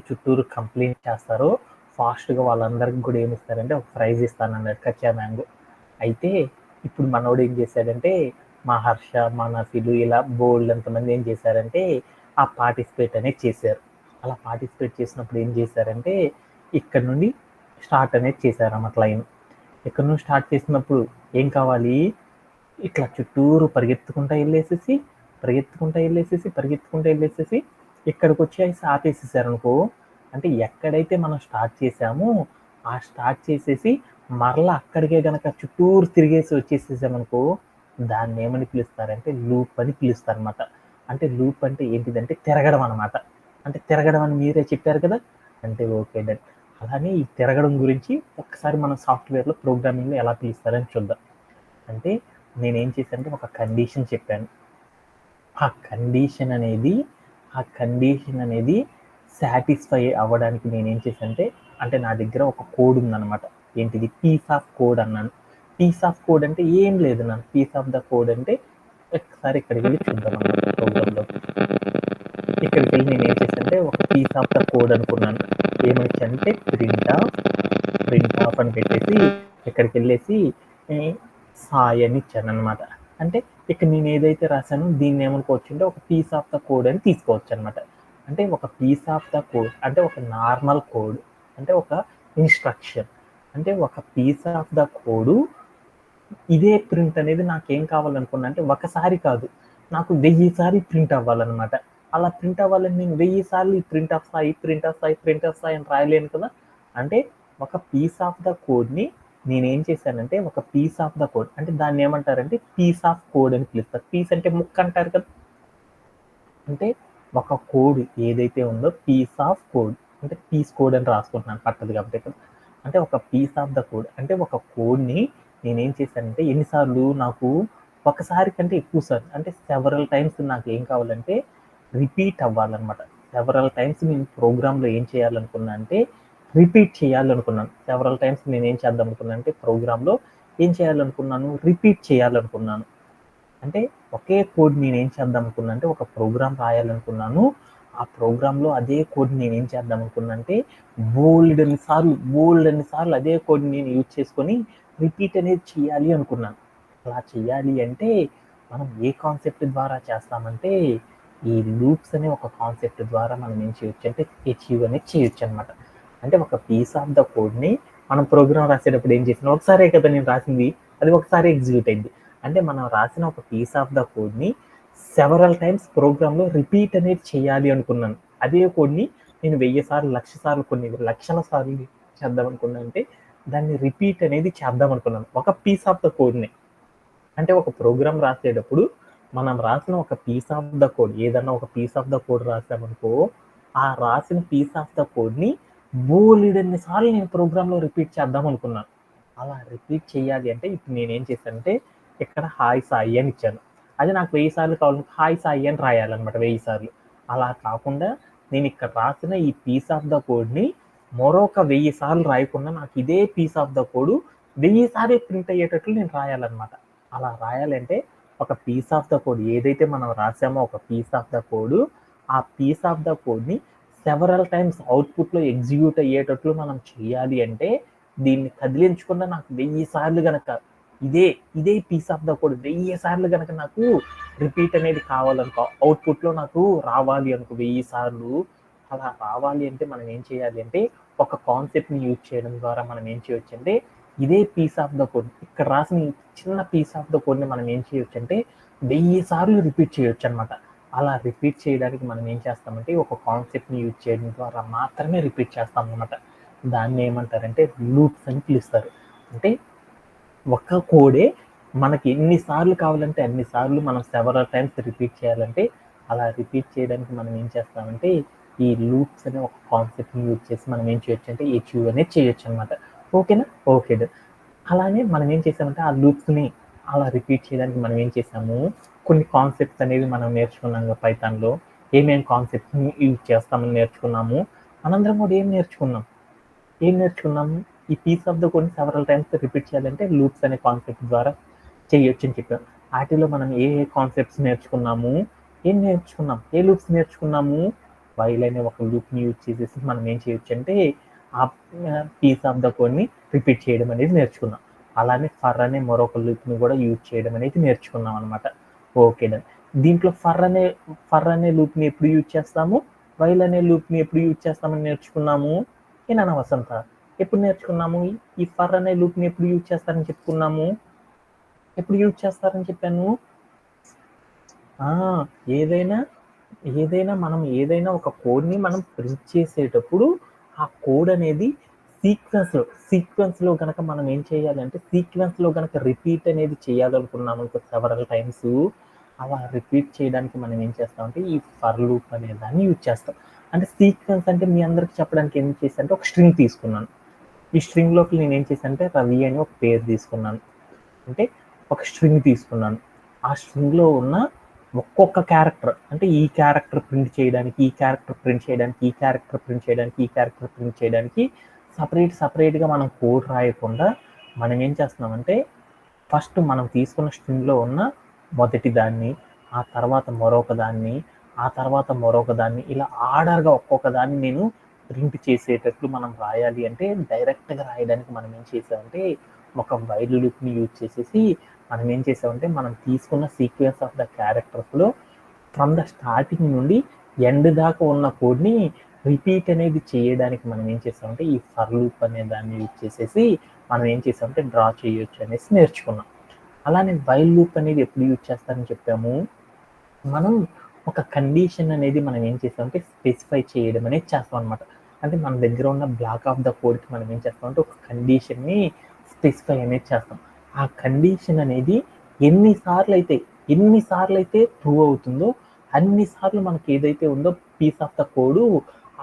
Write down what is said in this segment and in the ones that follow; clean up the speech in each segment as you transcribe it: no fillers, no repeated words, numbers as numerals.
చుట్టూరు కంప్లీట్ చేస్తారో ఫాస్ట్గా వాళ్ళందరికి కూడా ఏమి ఇస్తారంటే ఒక ప్రైజ్ ఇస్తానన్నాడు కచ్చా మ్యాంగో. అయితే ఇప్పుడు మనోడు ఏం చేశాడంటే మా హర్ష మా నఫీలు ఇలా బోల్డ్ ఎంతమంది ఏం చేశారంటే ఆ పార్టిసిపేట్ అనేది చేశారు. అలా పార్టిసిపేట్ చేసినప్పుడు ఏం చేశారంటే ఇక్కడ నుండి స్టార్ట్ అనేది చేశారు అన్నమాట లైన్. ఇక్కడ నుండి స్టార్ట్ చేసినప్పుడు ఏం కావాలి, ఇట్లా చుట్టూరు పరిగెత్తుకుంటా వెళ్ళేసేసి ఇక్కడికి వచ్చి ఆపేసేసారు అనుకో. అంటే ఎక్కడైతే మనం స్టార్ట్ చేసామో ఆ స్టార్ట్ చేసేసి మరలా అక్కడికే గనక చుట్టూరు తిరిగేసి వచ్చేసేసామనుకో దాన్ని ఏమని పిలుస్తారంటే లూప్ అని పిలుస్తారు అనమాట. అంటే లూప్ అంటే ఏంటిదంటే తిరగడం అనమాట. అంటే తిరగడం అని మీరే చెప్పారు కదా, అంటే ఓకే డన్. అలానే ఈ తిరగడం గురించి ఒక్కసారి మన సాఫ్ట్వేర్లో ప్రోగ్రామింగ్లో ఎలా పిలుస్తారని చూద్దాం. అంటే నేనేం చేశానంటే ఒక కండిషన్ చెప్పాను. ఆ కండిషన్ అనేది సాటిస్ఫై అవ్వడానికి నేనేం చేశానంటే, అంటే నా దగ్గర ఒక కోడ్ ఉందన్నమాట. ఏంటిది, పీస్ ఆఫ్ కోడ్ అన్నాను. పీస్ ఆఫ్ కోడ్ అంటే ఏం లేదు నా పీస్ ఆఫ్ ద కోడ్ అంటే ఒకసారి ఇక్కడికి వెళ్ళి చూద్దాం అన్నమాట ప్రోగ్రాంలో. ఇక్కడికి వెళ్ళి నేను ఏం చేశానంటే ఒక పీస్ ఆఫ్ ద కోడ్ అనుకున్నాను. ఏమొచ్చంటే ప్రింట్ ఆఫ్ అని పెట్టేసి ఇక్కడికి వెళ్ళేసి సాయి అని ఇచ్చాను అనమాట. అంటే ఇక్కడ నేను ఏదైతే రాశానో దీన్ని ఏమనుకోవచ్చు అంటే ఒక పీస్ ఆఫ్ ద కోడ్ అని తీసుకోవచ్చు అనమాట. అంటే ఒక పీస్ ఆఫ్ ద కోడ్ అంటే ఒక నార్మల్ కోడ్, అంటే ఒక ఇన్స్ట్రక్షన్. అంటే ఒక పీస్ ఆఫ్ ద కోడు ఇదే ప్రింట్ అనేది నాకేం కావాలనుకున్నా అంటే ఒకసారి కాదు, నాకు 1000 సార్లు ప్రింట్ అవ్వాలన్నమాట. అలా ప్రింట్ అవ్వాలని నేను 1000 సార్లు ప్రింట్ ఆఫ్ సాయి అని రాయలేను కదా. అంటే ఒక పీస్ ఆఫ్ ద కోడ్ని నేనేం చేశానంటే ఒక పీస్ ఆఫ్ ద కోడ్ అంటే దాన్ని ఏమంటారంటే పీస్ ఆఫ్ కోడ్ అని పిలుస్తారు. పీస్ అంటే ముక్క అంటారు కదా. అంటే ఒక కోడ్ ఏదైతే ఉందో పీస్ ఆఫ్ కోడ్ అంటే పీస్ కోడ్ అని రాసుకుంటున్నాను పట్టదు కాబట్టి ఇక్కడ. అంటే ఒక పీస్ ఆఫ్ ద కోడ్ అంటే ఒక కోడ్ని నేనేం చేశానంటే ఎన్నిసార్లు, నాకు ఒకసారి కంటే ఎక్కువ సార్లు అంటే సెవరల్ టైమ్స్ నాకు ఏం కావాలంటే రిపీట్ అవ్వాలన్నమాట. సెవరల్ టైమ్స్ నేను ప్రోగ్రాంలో ఏం చేయాలనుకున్నా అంటే రిపీట్ చేయాలనుకున్నాను. సెవరల్ టైమ్స్ నేను ఏం చేద్దాం అనుకున్నాను అంటే ప్రోగ్రాంలో ఏం చేయాలనుకున్నాను, రిపీట్ చేయాలనుకున్నాను. అంటే ఒకే కోడ్ నేను ఏం చేద్దాం అనుకున్నా అంటే ఒక ప్రోగ్రామ్ రాయాలనుకున్నాను. ఆ ప్రోగ్రాంలో అదే కోడ్ నేను ఏం చేద్దాం అనుకున్నా అంటే బోల్డ్ అన్ని సార్లు అదే కోడ్ నేను యూజ్ చేసుకొని రిపీట్ అనేది చేయాలి అనుకున్నాను. అలా చేయాలి అంటే మనం ఏ కాన్సెప్ట్ ద్వారా చేస్తామంటే ఈ లూప్స్ అనే ఒక కాన్సెప్ట్ ద్వారా మనం ఏం చేయొచ్చు అంటే అచీవ్ అనేది చేయొచ్చు అనమాట. అంటే ఒక పీస్ ఆఫ్ ద కోడ్ని మనం ప్రోగ్రామ్ రాసేటప్పుడు ఏం చేసినా ఒకసారే కదా నేను రాసింది, అది ఒకసారి ఎగ్జిక్యూట్ అయింది. అంటే మనం రాసిన ఒక పీస్ ఆఫ్ ద కోడ్ని సెవరల్ టైమ్స్ ప్రోగ్రాంలో రిపీట్ అనేది చేయాలి అనుకున్నాను. అదే కోడ్ని నేను 1000 సార్లు 1000 సార్లు కొన్ని లక్షల సార్లు చేద్దాం అనుకున్నాను. అంటే దాన్ని రిపీట్ అనేది చేద్దాం అనుకున్నాను ఒక పీస్ ఆఫ్ ద కోడ్ని. అంటే ఒక ప్రోగ్రామ్ రాసేటప్పుడు మనం రాసిన ఒక పీస్ ఆఫ్ ద కోడ్, ఏదన్నా ఒక పీస్ ఆఫ్ ద కోడ్ రాసామనుకో ఆ రాసిన పీస్ ఆఫ్ ద కోడ్ని బోలెడన్ని సార్లు నేను ప్రోగ్రాంలో రిపీట్ చేద్దాం అనుకున్నాను. అలా రిపీట్ చేయాలి అంటే ఇప్పుడు నేనేం చేశానంటే ఇక్కడ హాయ్ సాయి అని ఇచ్చాను. అది నాకు 1000 సార్లు కావాలంటే హాయ్ సాయి అని రాయాలన్నమాట 1000 సార్లు. అలా కాకుండా నేను ఇక్కడ రాసిన ఈ పీస్ ఆఫ్ ద కోడ్ని మరొక 1000 సార్లు రాయకుండా నాకు ఇదే పీస్ ఆఫ్ ద కోడ్ 1000 సార్లు ప్రింట్ అయ్యేటట్లు నేను రాయాలన్నమాట. అలా రాయాలంటే ఒక పీస్ ఆఫ్ ద కోడ్ ఏదైతే మనం రాసామో ఒక పీస్ ఆఫ్ ద కోడ్, ఆ పీస్ ఆఫ్ ద కోడ్ని సెవరల్ టైమ్స్ అవుట్పుట్లో ఎగ్జిక్యూట్ అయ్యేటట్లు మనం చేయాలి అంటే దీన్ని కదిలించకుండా నాకు 1000 సార్లు గనక ఇదే పీస్ ఆఫ్ ద కోడ్ 1000 సార్లు గనక నాకు రిపీట్ అనేది కావాలనుకో, అవుట్పుట్లో నాకు రావాలి అనుకో 1000 సార్లు. అలా రావాలి అంటే మనం ఏం చేయాలి అంటే ఒక కాన్సెప్ట్ని యూజ్ చేయడం ద్వారా మనం ఏం చేయొచ్చు అంటే ఇదే పీస్ ఆఫ్ ద కోడ్ ఇక్కడ రాసిన చిన్న పీస్ ఆఫ్ ద కోడ్ని మనం ఏం చేయొచ్చు అంటే 1000 సార్లు రిపీట్ చేయొచ్చు అనమాట. అలా రిపీట్ చేయడానికి మనం ఏం చేస్తామంటే ఒక కాన్సెప్ట్ని యూజ్ చేయడం ద్వారా మాత్రమే రిపీట్ చేస్తాం అనమాట. దాన్ని ఏమంటారంటే లూప్స్ అని పిలుస్తారు. అంటే ఒక కోడే మనకి ఎన్నిసార్లు కావాలంటే అన్నిసార్లు మనం సెవరల్ టైమ్స్ రిపీట్ చేయాలంటే అలా రిపీట్ చేయడానికి మనం ఏం చేస్తామంటే ఈ లూప్స్ అనే ఒక కాన్సెప్ట్ని యూజ్ చేసి మనం ఏం చేయొచ్చు అంటే అచీవ్ అనేది చేయొచ్చు అనమాట. ఓకేనా, ఓకే. అలానే మనం ఏం చేసామంటే ఆ లూప్స్ని అలా రిపీట్ చేయడానికి మనం ఏం చేసాము, కొన్ని కాన్సెప్ట్స్ అనేవి మనం నేర్చుకున్నాం పైథాన్లో. ఏమేమి కాన్సెప్ట్స్ని యూజ్ చేస్తామని నేర్చుకున్నాము. మనందరం కూడా ఏం నేర్చుకున్నాము, ఈ పీస్ ఆఫ్ ద కోడ్ని సెవరల్ టైమ్స్ రిపీట్ చేయాలంటే లూప్స్ అనే కాన్సెప్ట్ ద్వారా చేయొచ్చు అని చెప్పాం. వాటిలో మనం ఏ కాన్సెప్ట్స్ నేర్చుకున్నాము, ఏ లూప్స్ నేర్చుకున్నాము, వైల్ అనే ఒక లూప్ని యూజ్ చేసేసి మనం ఏం చేయొచ్చు అంటే ఆ పీస్ ఆఫ్ ద కోడ్ని రిపీట్ చేయడం అనేది నేర్చుకున్నాం. అలానే ఫర్ అనే మరొక లూప్ని కూడా యూజ్ చేయడం అనేది నేర్చుకున్నాం అనమాట. Okay done. దీంట్లో ఫర్ అనే లూప్ని ఎప్పుడు యూజ్ చేస్తాము, వైల్ అనే లూప్ని ఎప్పుడు యూజ్ చేస్తామని నేర్చుకున్నాము. ఏనా వసంత, ఎప్పుడు నేర్చుకున్నాము? ఈ ఫర్ అనే లూప్ని ఎప్పుడు యూజ్ చేస్తారని చెప్పుకున్నాము, ఎప్పుడు యూజ్ చేస్తారని చెప్పాను? ఏదైనా మనం ఏదైనా ఒక కోడ్ని మనం ప్రింట్ చేసేటప్పుడు ఆ కోడ్ అనేది సీక్వెన్స్లో కనుక మనం ఏం చేయాలంటే సీక్వెన్స్లో కనుక రిపీట్ అనేది చేయాలనుకున్నాము అనుకో సెవరల్ టైమ్స్, అలా రిపీట్ చేయడానికి మనం ఏం చేస్తామంటే ఈ ఫర్ లూప్ అనే దాన్ని యూజ్ చేస్తాం. అంటే సీక్వెన్స్ అంటే మీ అందరికి చెప్పడానికి ఏం చేశానంటే ఒక స్ట్రింగ్ తీసుకున్నాను. ఈ స్ట్రింగ్లోకి నేను ఏం చేశాను అంటే రవి అని ఒక పేరు తీసుకున్నాను, అంటే ఒక స్ట్రింగ్ తీసుకున్నాను. ఆ స్ట్రింగ్లో ఉన్న ఒక్కొక్క క్యారెక్టర్, అంటే ఈ క్యారెక్టర్ ప్రింట్ చేయడానికి, ఈ క్యారెక్టర్ ప్రింట్ చేయడానికి, ఈ క్యారెక్టర్ ప్రింట్ చేయడానికి, ఈ క్యారెక్టర్ ప్రింట్ చేయడానికి సపరేట్గా మనం కోడ్ రాయకుండా మనం ఏం చేస్తున్నామంటే ఫస్ట్ మనం తీసుకున్న స్ట్రింగ్లో ఉన్న మొదటి దాన్ని, ఆ తర్వాత మరొక దాన్ని, ఆ తర్వాత మరొక దాన్ని, ఇలా ఆర్డర్గా ఒక్కొక్క దాన్ని నేను ప్రింట్ చేసేటట్లు మనం రాయాలి అంటే డైరెక్ట్గా రాయడానికి మనం ఏం చేసామంటే ఒక వైల్ లూప్ని యూజ్ చేసేసి మనం ఏం చేసామంటే మనం తీసుకున్న సీక్వెన్స్ ఆఫ్ ద క్యారెక్టర్స్లో ఫ్రమ్ ద స్టార్టింగ్ నుండి ఎండ్ దాకా ఉన్న కోడ్ని రిపీట్ అనేది చేయడానికి మనం ఏం చేసామంటే ఈ ఫర్ లూప్ అనే దాన్ని యూజ్ చేసేసి మనం ఏం చేసామంటే డ్రా చేయొచ్చు అనేసి నేర్చుకున్నాం. అలానే వైల్ లూప్ అనేది ఎప్పుడు యూజ్ చేస్తారని చెప్పాము, మనం ఒక కండిషన్ అనేది మనం ఏం చేస్తామంటే స్పెసిఫై చేయడం అనేది చేస్తాం అనమాట. అంటే మన దగ్గర ఉన్న బ్లాక్ ఆఫ్ ద కోడ్కి మనం ఏం చేస్తామంటే ఒక కండిషన్ని స్పెసిఫై అనేది చేస్తాం. ఆ కండిషన్ అనేది ఎన్నిసార్లు అయితే ట్రూ అవుతుందో అన్నిసార్లు మనకి ఏదైతే ఉందో పీస్ ఆఫ్ ద కోడ్,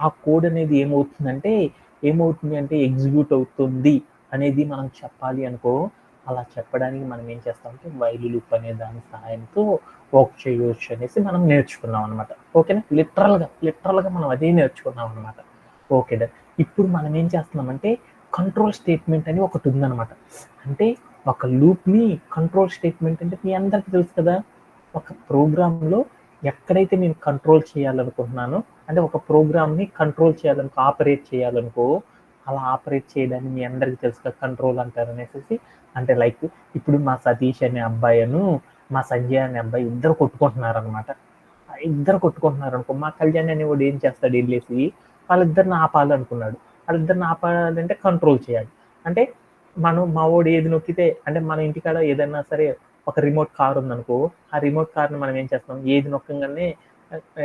ఆ కోడ్ అనేది ఏమవుతుంది అంటే ఎగ్జిక్యూట్ అవుతుంది అనేది మనం చెప్పాలి అనుకో. అలా చెప్పడానికి మనం ఏం చేస్తామంటే వైల్ లూప్ అనే దాని సహాయంతో వర్క్ చేయవచ్చు అనేసి మనం నేర్చుకున్నాం అనమాట. ఓకేనా, లిటరల్గా మనం అదే నేర్చుకున్నాం అనమాట. Okay done. ఇప్పుడు మనం ఏం చేస్తున్నామంటే కంట్రోల్ స్టేట్మెంట్ అని ఒకటి ఉందన్నమాట. అంటే ఒక లూప్ని కంట్రోల్ స్టేట్మెంట్ అంటే మీ అందరికీ తెలుసు కదా, ఒక ప్రోగ్రాంలో ఎక్కడైతే నేను కంట్రోల్ చేయాలనుకుంటున్నానో, అంటే ఒక ప్రోగ్రామ్ని కంట్రోల్ చేయాలనుకో, ఆపరేట్ చేయాలనుకో, అలా ఆపరేట్ చేయడాన్ని మీ అందరికీ తెలుసు కదా కంట్రోల్ అంటారు అనేసి. అంటే లైక్ ఇప్పుడు మా సతీష్ అనే అబ్బాయిను మా సంజయ్ అనే అబ్బాయి ఇద్దరు కొట్టుకుంటున్నారు అనుకో, మా కళ్యాణ్ అనేవాడు ఏం చేస్తాడు, వెళ్ళేసి వాళ్ళిద్దరిని ఆపాలనుకున్నాడు. వాళ్ళిద్దరిని ఆపాలంటే కంట్రోల్ చేయాలి. అంటే మా వాడు ఏది నొక్కితే, అంటే మన ఇంటికాడ ఏదైనా సరే ఒక రిమోట్ కార్ ఉందనుకో, ఆ రిమోట్ కార్ని మనం ఏం చేస్తాం, ఏది నొక్కగానే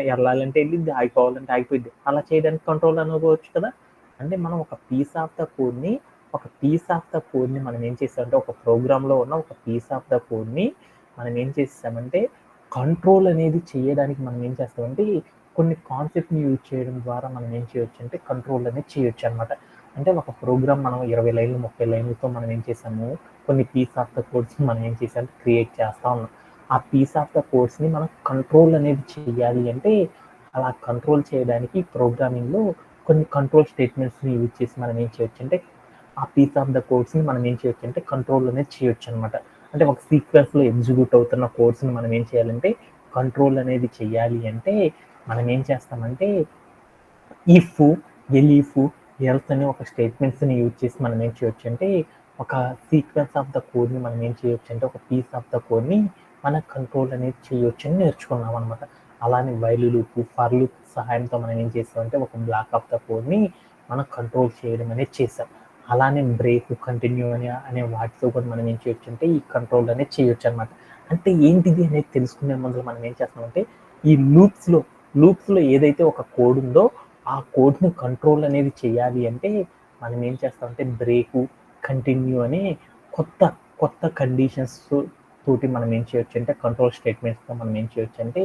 వెళ్ళాలంటే వెళ్ళిద్ది, ఆగిపోవాలంటే ఆగిపోయింది. అలా చేయడానికి కంట్రోల్ అనుకోవచ్చు కదా. అంటే మనం ఒక పీస్ ఆఫ్ ద కోడ్ని మనం ఏం చేస్తామంటే ఒక ప్రోగ్రాంలో ఉన్న ఒక పీస్ ఆఫ్ ద కోడ్ని మనం ఏం చేస్తామంటే కంట్రోల్ అనేది చేయడానికి మనం ఏం చేస్తామంటే కొన్ని కాన్సెప్ట్ని యూజ్ చేయడం ద్వారా మనం ఏం చేయొచ్చు అంటే కంట్రోల్ అనేది చేయొచ్చు అనమాట. అంటే ఒక ప్రోగ్రామ్ మనం 20 లైన్లు 30 లైన్లతో మనం ఏం చేసాము, కొన్ని పీస్ ఆఫ్ ద కోడ్స్ని మనం ఏం చేసాము క్రియేట్ చేస్తూ ఉన్నాం. ఆ పీస్ ఆఫ్ ద కోడ్స్ని మనం కంట్రోల్ అనేది చేయాలి అంటే అలా కంట్రోల్ చేయడానికి ప్రోగ్రామింగ్లో కొన్ని కంట్రోల్ స్టేట్మెంట్స్ని యూజ్ చేసి మనం ఏం చేయొచ్చు అంటే ఆ పీస్ ఆఫ్ ద కోడ్స్ని మనం ఏం చేయొచ్చు అంటే కంట్రోల్ అనేది చేయొచ్చు అనమాట. అంటే ఒక సీక్వెన్స్లో ఎగ్జిక్యూట్ అవుతున్న కోడ్స్ని మనం ఏం చేయాలంటే కంట్రోల్ అనేది చేయాలి అంటే మనం ఏం చేస్తామంటే ఇఫ్, ఎలీఫ్, ఎల్స్ అనే ఒక స్టేట్మెంట్స్ని యూజ్ చేసి మనం ఏం చేయొచ్చు అంటే ఒక సీక్వెన్స్ ఆఫ్ ద కోడ్ని మనం ఏం చేయొచ్చు అంటే ఒక పీస్ ఆఫ్ ద కోడ్ని మనం కంట్రోల్ అనేది చేయొచ్చు అని నేర్చుకున్నాం అనమాట. అలానే వైల్ లూప్, ఫర్ లూప్ సహాయంతో మనం ఏం చేస్తామంటే ఒక బ్లాక్ ఆఫ్ ద కోడ్ని మనం కంట్రోల్ చేయడం అనేది చేసాం. అలానే బ్రేక్, కంటిన్యూ అనే వాటితో కూడా మనం ఏం చేయొచ్చు అంటే ఈ కంట్రోల్ అనేది చేయొచ్చు అనమాట. అంటే ఏంటిది అనేది తెలుసుకునే ముందు మనం ఏం చేస్తామంటే ఈ లూప్స్లో ఏదైతే ఒక కోడ్ ఉందో ఆ కోడ్ని కంట్రోల్ అనేది చేయాలి అంటే మనం ఏం చేస్తామంటే బ్రేకు, కంటిన్యూ అనే కొత్త కొత్త కండిషన్స్ తోటి మనం ఏం చేయొచ్చు అంటే కంట్రోల్ స్టేట్మెంట్స్తో మనం ఏం చేయొచ్చు అంటే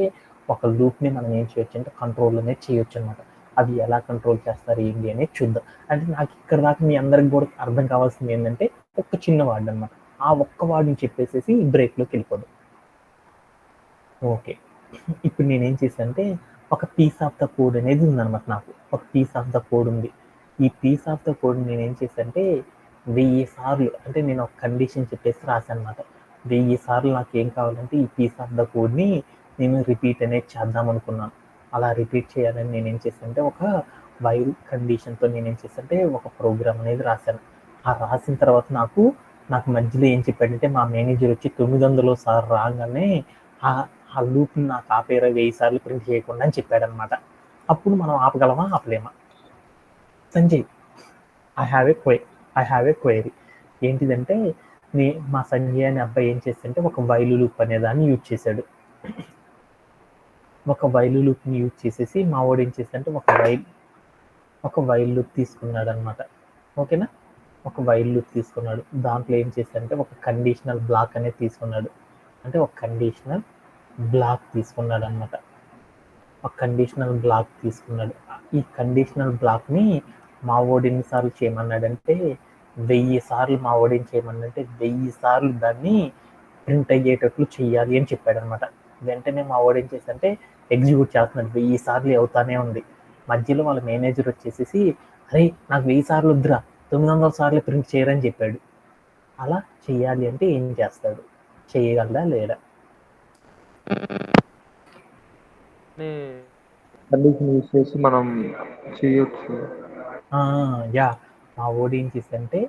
ఒక లూప్ని మనం ఏం చేయొచ్చు అంటే కంట్రోల్ అనేది చేయొచ్చు అనమాట. అది ఎలా కంట్రోల్ చేస్తారు ఏంటి అనేది చూద్దాం. అంటే నాకు ఇక్కడ దాకా మీ అందరికి కూడా అర్థం కావాల్సింది ఏంటంటే ఒక చిన్న వర్డ్ అనమాట. ఆ ఒక్క వర్డ్ని చెప్పేసేసి బ్రేక్లోకి వెళ్ళిపోదాం. ఓకే, ఇప్పుడు నేనేం చేశానంటే ఒక పీస్ ఆఫ్ ద కోడ్ అనేది ఉందన్నమాట. నాకు ఒక పీస్ ఆఫ్ ద కోడ్ ఉంది. ఈ పీస్ ఆఫ్ ద కోడ్ నేనేం చేశానంటే 1000 సార్లు, అంటే నేను ఒక కండిషన్ చెప్పేసి రాశాను అనమాట. 1000 సార్లు నాకు ఏం కావాలంటే ఈ పీస్ ఆఫ్ ద కోడ్ని నేను రిపీట్ అనేది చేద్దాం అనుకున్నాను. అలా రిపీట్ చేయాలని నేనేం చేశానంటే ఒక వైల్ కండిషన్తో నేనేం చేశానంటే ఒక ప్రోగ్రామ్ అనేది రాశాను. ఆ రాసిన తర్వాత నాకు మధ్యలో ఏం చెప్పాడంటే మా మేనేజర్ వచ్చి 900 సార్లు రాగానే ఆ లూప్ని నాకు ఆపేరా 1000 సార్లు ప్రింట్ చేయకుండా అని చెప్పాడనమాట. అప్పుడు మనం ఆపగలమా ఆపలేమా? Sanjay, I have a query ఏంటిదంటే మా సంజయ్ అనే అబ్బాయి ఏం చేస్తుంటే ఒక వైల్ లూప్ అనే దాన్ని యూజ్ చేశాడు. ఒక వైల్ లూప్ని యూజ్ చేసేసి మా వాడు ఏం చేశాడంటే ఒక వైల్ లూప్ తీసుకున్నాడు అనమాట. ఓకేనా? ఒక వైల్ లూప్ తీసుకున్నాడు. దాంట్లో ఏం చేశాడంటే ఒక కండిషనల్ బ్లాక్ అనేది తీసుకున్నాడు. అంటే ఒక కండిషనల్ బ్లాక్ తీసుకున్నాడు అనమాట. ఒక కండిషనల్ బ్లాక్ తీసుకున్నాడు. ఈ కండిషనల్ బ్లాక్ని మా వాడు ఎన్నిసార్లు చేయమన్నాడంటే 1000 సార్లు మా వాడు ఏం చేయమన్నాడంటే 1000 సార్లు దాన్ని ప్రింట్ అయ్యేటట్లు చెయ్యాలి అని చెప్పాడు అనమాట. వెంటనే మా వాడు ఏం చేశాడంటే ఎగ్జిక్యూట్ చేస్తున్నాడు. 1000 సార్లు అవుతానే ఉంది. మధ్యలో వాళ్ళ మేనేజర్ వచ్చేసేసి అరే నాకు 1000 సార్లు వద్దురా 900 సార్లు ప్రింట్ చేయరని చెప్పాడు. అలా చెయ్యాలి అంటే ఏం చేస్తాడు? చేయగలడా లేడా? కండిషన్ యూజ్ చేసి మనం చేయొచ్చు. యా, మా వాడు ఏం చేశాడంటే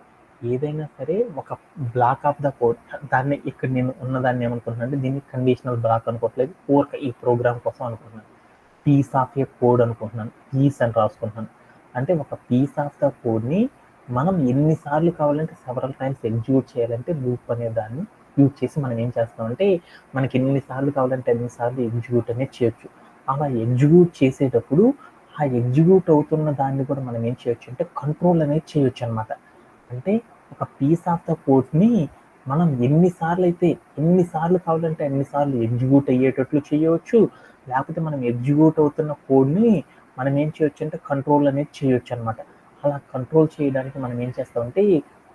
ఏదైనా సరే ఒక బ్లాక్ ఆఫ్ ద కోడ్, దాన్ని ఇక్కడ నేను ఉన్నదాన్ని ఏమనుకుంటున్నాను అంటే దీన్ని కండిషనల్ బ్లాక్ అనుకోవట్లేదు, ఈ ప్రోగ్రామ్ కోసం అనుకుంటున్నాను. పీస్ ఆఫ్ ఏ కోడ్ అనుకుంటున్నాను. పీస్ అని రాసుకుంటున్నాను. అంటే ఒక పీస్ ఆఫ్ ద కోడ్ని మనం ఎన్నిసార్లు కావాలంటే సెవరల్ టైమ్స్ ఎగ్జిక్యూట్ చేయాలంటే లూప్ అనే దాన్ని యూజ్ చేసి మనం ఏం చేస్తామంటే మనకి ఎన్నిసార్లు కావాలంటే ఎన్నిసార్లు ఎగ్జిక్యూట్ అనేది చేయొచ్చు. అలా ఎగ్జిక్యూట్ చేసేటప్పుడు ఆ ఎగ్జిక్యూట్ అవుతున్న దాన్ని కూడా మనం ఏం చేయొచ్చు అంటే కంట్రోల్ అనేది చేయొచ్చు అనమాట. అంటే ఒక పీస్ ఆఫ్ ద కోడ్ని మనం ఎన్నిసార్లు కావాలంటే ఎన్నిసార్లు ఎగ్జిక్యూట్ అయ్యేటట్లు చేయవచ్చు. లేకపోతే మనం ఎగ్జిక్యూట్ అవుతున్న కోడ్ని మనం ఏం చేయొచ్చు అంటే కంట్రోల్ అనేది చేయొచ్చు అనమాట. అలా కంట్రోల్ చేయడానికి మనం ఏం చేస్తామంటే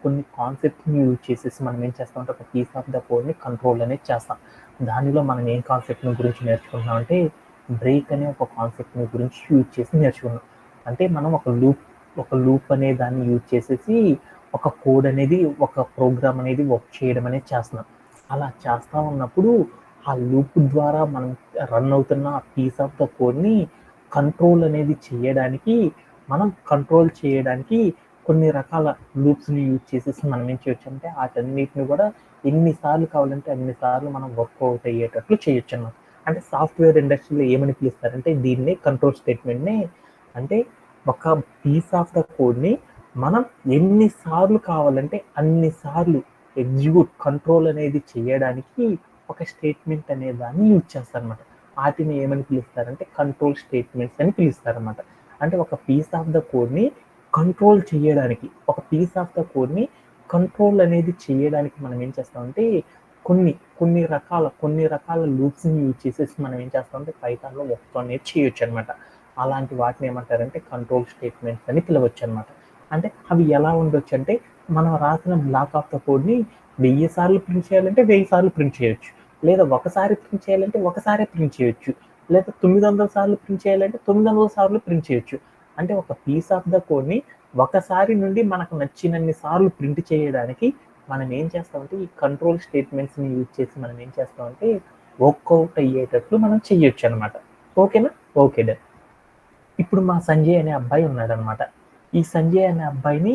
కొన్ని కాన్సెప్ట్ని యూజ్ చేసేసి మనం ఏం చేస్తామంటే ఒక పీస్ ఆఫ్ ద కోడ్ని కంట్రోల్ అనేది చేస్తాం. దానిలో మనం ఏం కాన్సెప్ట్ని గురించి నేర్చుకుంటున్నాం అంటే బ్రేక్ అనే ఒక కాన్సెప్ట్ని గురించి యూజ్ చేసి నేర్చుకున్నాం. అంటే మనం ఒక లూప్ అనే దాన్ని యూజ్ చేసేసి ఒక కోడ్ అనేది ఒక ప్రోగ్రామ్ అనేది వర్క్ చేయడం అనేది చేస్తున్నాం. అలా చేస్తూ ఉన్నప్పుడు ఆ లూప్ ద్వారా మనం రన్ అవుతున్న ఆ పీస్ ఆఫ్ ద కోడ్ని కంట్రోల్ అనేది చేయడానికి కొన్ని రకాల లూప్స్ని యూజ్ చేసేసి మనం ఏం చేయొచ్చు అంటే వాటన్నిటిని కూడా ఎన్నిసార్లు కావాలంటే అన్నిసార్లు మనం వర్కౌట్ అయ్యేటట్లు చేయొచ్చు అన్నమాట. అంటే సాఫ్ట్వేర్ ఇండస్ట్రీలో ఏమని పిలుస్తారంటే దీన్ని కంట్రోల్ స్టేట్మెంట్ని, అంటే ఒక పీస్ ఆఫ్ ద కోడ్ని మనం ఎన్నిసార్లు కావాలంటే అన్నిసార్లు కంట్రోల్ అనేది చేయడానికి ఒక స్టేట్మెంట్ అనే దాన్ని యూజ్ చేస్తారనమాట. వాటిని ఏమని పిలుస్తారంటే కంట్రోల్ స్టేట్మెంట్స్ అని పిలుస్తారనమాట. అంటే ఒక పీస్ ఆఫ్ ద కోడ్ని కంట్రోల్ చేయడానికి కంట్రోల్ అనేది చేయడానికి మనం ఏం చేస్తామంటే కొన్ని రకాల లూప్స్ని యూజ్ చేసేసి మనం ఏం చేస్తామంటే పైథాన్లో వర్క్ అనేది చేయొచ్చు అనమాట. అలాంటి వాటిని ఏమంటారంటే కంట్రోల్ స్టేట్మెంట్స్ అని పిలవచ్చు అనమాట. అంటే అవి ఎలా ఉండొచ్చు అంటే మనం రాసిన బ్లాక్ ఆఫ్ ద కోడ్ని 1000 సార్లు ప్రింట్ చేయాలంటే 1000 సార్లు ప్రింట్ చేయొచ్చు, లేదా ఒకసారి ప్రింట్ చేయాలంటే ఒకసారి ప్రింట్ చేయొచ్చు, లేదా 900 సార్లు ప్రింట్ చేయాలంటే 900 సార్లు ప్రింట్ చేయొచ్చు. అంటే ఒక పీస్ ఆఫ్ ద కోడ్ని ఒకసారి నుండి మనకు నచ్చినన్ని సార్లు ప్రింట్ చేయడానికి మనం ఏం చేస్తామంటే ఈ కంట్రోల్ స్టేట్మెంట్స్ని యూజ్ చేసి మనం ఏం చేస్తామంటే వర్కౌట్ అయ్యేటట్లు మనం చెయ్యొచ్చు అనమాట. ఓకేనా? Okay done. ఇప్పుడు మా సంజయ్ అనే అబ్బాయి ఉన్నాడు అనమాట. ఈ సంజయ్ అనే అబ్బాయిని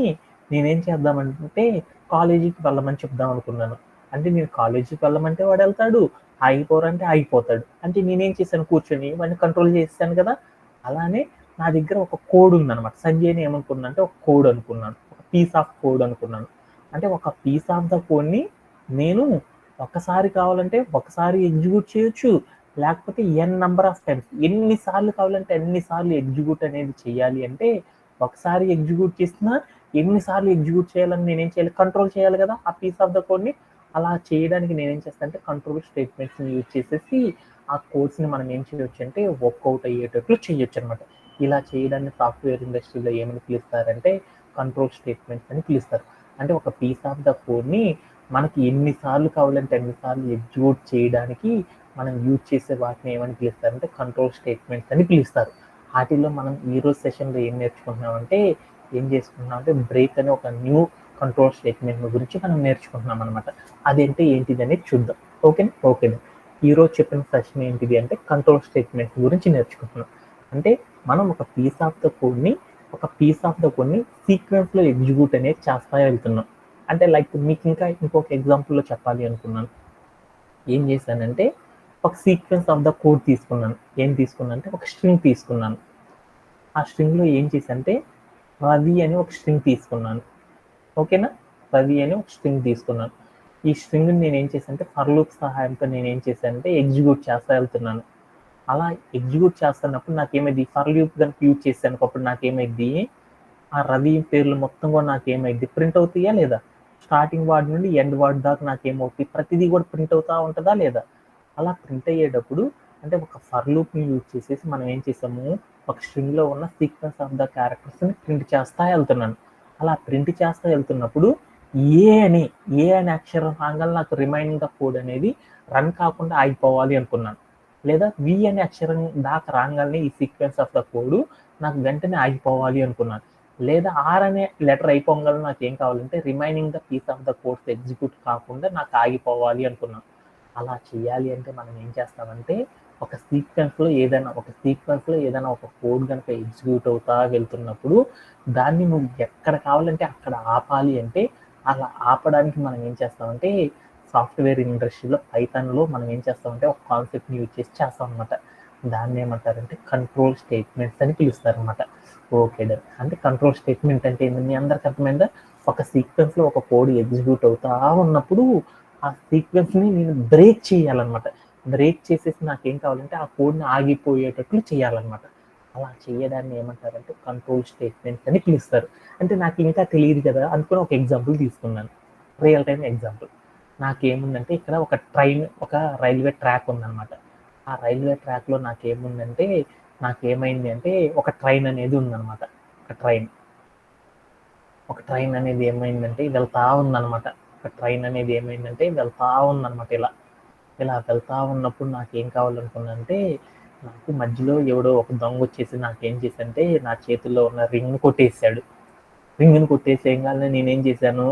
నేనేం చేద్దామంటే కాలేజీకి వెళ్ళమని చెప్దాం అనుకున్నాను. అంటే నేను కాలేజీకి వెళ్ళమంటే వాడు వెళ్తాడు, ఆగిపోరంటే ఆగిపోతాడు. అంటే నేనేం చేశాను, కూర్చొని వాడిని కంట్రోల్ చేశాను కదా. అలానే నా దగ్గర ఒక కోడ్ ఉందన్నమాట. సంజయ్ని ఏమనుకున్నాను అంటే ఒక కోడ్ అనుకున్నాను, ఒక పీస్ ఆఫ్ కోడ్ అనుకున్నాను. అంటే ఒక పీస్ ఆఫ్ ద కోడ్ని నేను ఒకసారి కావాలంటే ఒకసారి ఎగ్జిక్యూట్ చేయొచ్చు, లేకపోతే ఎన్ నెంబర్ ఆఫ్ టైమ్స్ ఎన్నిసార్లు కావాలంటే ఎన్నిసార్లు ఎగ్జిక్యూట్ అనేది చేయాలి అంటే ఒకసారి ఎగ్జిక్యూట్ చేసినా ఎన్నిసార్లు ఎగ్జిక్యూట్ చేయాలని నేనేం చేయాలి, కంట్రోల్ చేయాలి కదా ఆ పీస్ ఆఫ్ ద కోడ్ని. అలా చేయడానికి నేనేం చేస్తాను అంటే కంట్రోల్ స్టేట్మెంట్స్ని యూజ్ చేసేసి ఆ కోడ్స్ని మనం ఏం చేయొచ్చు అంటే వర్కౌట్ అయ్యేటట్లు చేయొచ్చు అనమాట. ఇలా చేయడాన్ని సాఫ్ట్వేర్ ఇండస్ట్రీలో ఏమని పిలుస్తారంటే కంట్రోల్ స్టేట్మెంట్స్ అని పిలుస్తారు. అంటే ఒక పీస్ ఆఫ్ ద కోడ్ని మనకి ఎన్నిసార్లు కావాలంటే ఎన్నిసార్లు ఎగ్జిక్యూట్ చేయడానికి మనం యూజ్ చేసే వాటిని ఏమని పిలుస్తారంటే కంట్రోల్ స్టేట్మెంట్స్ అని పిలుస్తారు. వాటిల్లో మనం ఈరోజు సెషన్లో ఏం నేర్చుకుంటున్నామంటే బ్రేక్ అనే ఒక న్యూ కంట్రోల్ స్టేట్మెంట్ గురించి మనం నేర్చుకుంటున్నాం అనమాట. అదేంటే ఏంటిది అనేది చూద్దాం. ఓకేనా? ఈరోజు చెప్పిన సెషన్ ఏంటిది అంటే కంట్రోల్ స్టేట్మెంట్స్ గురించి నేర్చుకుంటున్నాం. అంటే మనం ఒక పీస్ ఆఫ్ ద కోడ్ని సీక్వెన్స్లో ఎగ్జిక్యూట్ అనేది చేస్తా వెళ్తున్నాం. అంటే లైక్ మీకు ఇంకా ఇంకొక ఎగ్జాంపుల్లో చెప్పాలి అనుకున్నాను. ఏం చేశానంటే ఒక సీక్వెన్స్ ఆఫ్ ద కోడ్ తీసుకున్నాను. ఏం తీసుకున్నాను అంటే ఒక స్ట్రింగ్ తీసుకున్నాను. ఆ స్ట్రింగ్లో ఏం చేశానంటే రవి అని ఒక స్ట్రింగ్ తీసుకున్నాను. ఓకేనా, రవి అని ఒక స్ట్రింగ్ తీసుకున్నాను. ఈ స్ట్రింగ్ నేను ఏం చేశానంటే ఫర్ లూప్ సహాయంతో నేను ఏం చేశానంటే ఎగ్జిక్యూట్ చేస్తా వెళ్తున్నాను. అలా ఎగ్జిక్యూట్ చేస్తున్నప్పుడు నాకేమైంది, ఫర్ లూప్ కనుక యూజ్ చేశాను అప్పుడు నాకేమైంది, ఆ రవి పేర్లు మొత్తం కూడా నాకేమైంది ప్రింట్ అవుతాయా లేదా, స్టార్టింగ్ వర్డ్ నుండి ఎండ్ వర్డ్ దాకా నాకేమవుతుంది, ప్రతిదీ కూడా ప్రింట్ అవుతా ఉంటుందా లేదా. అలా ప్రింట్ అయ్యేటప్పుడు అంటే ఒక ఫర్ లూప్ని యూజ్ చేసేసి మనం ఏం చేసాము, ఒక స్ట్రింగ్లో ఉన్న సీక్వెన్స్ ఆఫ్ ద క్యారెక్టర్స్ని ప్రింట్ చేస్తా వెళ్తున్నాను. అలా ప్రింట్ చేస్తా వెళ్తున్నప్పుడు ఏ అని అక్షరం రాగానే నాకు రిమైనింగ్ ద కోడ్ అనేది రన్ కాకుండా ఆగిపోవాలి అనుకున్నాను. లేదా వి అనే అక్షరం దాకా రాగానే ఈ సీక్వెన్స్ ఆఫ్ ద కోడ్ నాకు వెంటనే ఆగిపోవాలి అనుకున్నాను. లేదా ఆర్ అనే లెటర్ అయిపోగానే నాకు ఏం కావాలంటే remaining the piece of the codes execute కాకుండా నాకు ఆగిపోవాలి అనుకున్నాను. అలా చేయాలి అంటే మనం ఏం చేస్తామంటే ఒక సీక్వెన్స్లో ఏదైనా ఒక కోడ్ కనుక ఎగ్జిక్యూట్ అవుతా వెళ్తున్నప్పుడు దాన్ని నువ్వు ఎక్కడ కావాలంటే అక్కడ ఆపాలి అంటే అలా ఆపడానికి మనం ఏం చేస్తామంటే సాఫ్ట్వేర్ ఇండస్ట్రీలో పైథాన్లో మనం ఏం చేస్తామంటే ఒక కాన్సెప్ట్ని యూజ్ చేసి చేస్తాం అనమాట. దాన్ని ఏమంటారంటే కంట్రోల్ స్టేట్మెంట్స్ అని పిలుస్తారు అనమాట. Okay done. అంటే కంట్రోల్ స్టేట్మెంట్ అంటే ఏంటి, మీ అందరికి అర్థమైందా? ఒక సీక్వెన్స్లో ఒక కోడ్ ఎగ్జిక్యూట్ అవుతా ఉన్నప్పుడు ఆ సీక్వెన్స్ని నేను బ్రేక్ చేయాలన్నమాట. బ్రేక్ చేసేసి నాకేం కావాలంటే ఆ కోడ్ని ఆగిపోయేటట్లు చేయాలన్నమాట. అలా చేయడాన్ని ఏమంటారంటే కంట్రోల్ స్టేట్మెంట్స్ అని పిలుస్తారు. అంటే నాకు ఇంకా తెలియదు కదా అనుకుని ఒక ఎగ్జాంపుల్ తీసుకున్నాను, రియల్ టైం ఎగ్జాంపుల్. నాకేముందంటే ఇక్కడ ఒక రైల్వే ట్రాక్ ఉందన్నమాట. ఆ రైల్వే ట్రాక్లో నాకేమైంది అంటే ఒక ట్రైన్ అనేది ఉందన్నమాట. ఒక ట్రైన్ అనేది ఏమైందంటే వెళ్తా ఉందన్నమాట. ఇలా వెళ్తా ఉన్నప్పుడు నాకేం కావాలనుకున్నానంటే నాకు మధ్యలో ఎవడో ఒక దొంగ వచ్చేసి నాకేం చేశానంటే నా చేతుల్లో ఉన్న రింగ్ని కొట్టేసాడు. రింగ్ని కొట్టేసేయగానే నేనేం చేశాను,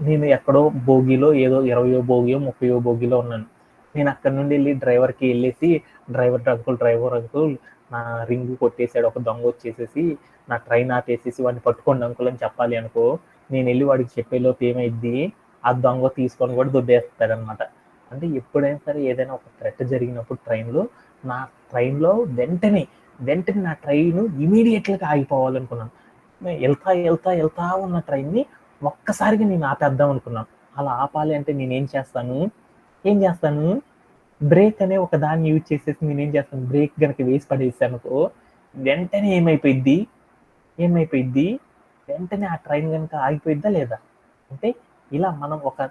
నేను ఎక్కడో బోగిలో ఏదో 20వ బోగియో 30వ బోగిలో ఉన్నాను. నేను అక్కడ నుండి వెళ్ళి డ్రైవర్కి వెళ్ళేసి డ్రైవర్ అంకుల్ నా రింగ్ కొట్టేసాడు ఒక దొంగ వచ్చేసేసి, నా ట్రైన్ ఆపేసేసి వాడిని పట్టుకోండి అంకుల్ అని చెప్పాలి అనుకో, నేను వెళ్ళి వాడికి చెప్పేలోపు ఏమైద్ది, ఆ దొంగ తీసుకొని కూడా దొబ్బేస్తాడనమాట. అంటే ఎప్పుడైనా సరే ఏదైనా ఒక థ్రెట్ జరిగినప్పుడు నా ట్రైన్లో వెంటనే నా ట్రైన్ ఇమీడియట్గా ఆగిపోవాలనుకున్నాను. వెళ్తా ఉన్న ట్రైన్ని ఒక్కసారిగా నేను ఆపేద్దాం అనుకున్నాను. అలా ఆపాలి అంటే నేనేం చేస్తాను, బ్రేక్ అనే ఒక దాన్ని యూజ్ చేసేసి నేనేం చేస్తాను, బ్రేక్ కనుక వేసి పడేసాను వెంటనే ఏమైపోయిద్ది, వెంటనే ఆ ట్రైన్ కనుక ఆగిపోయిద్దా లేదా. అంటే ఇలా మనం ఒక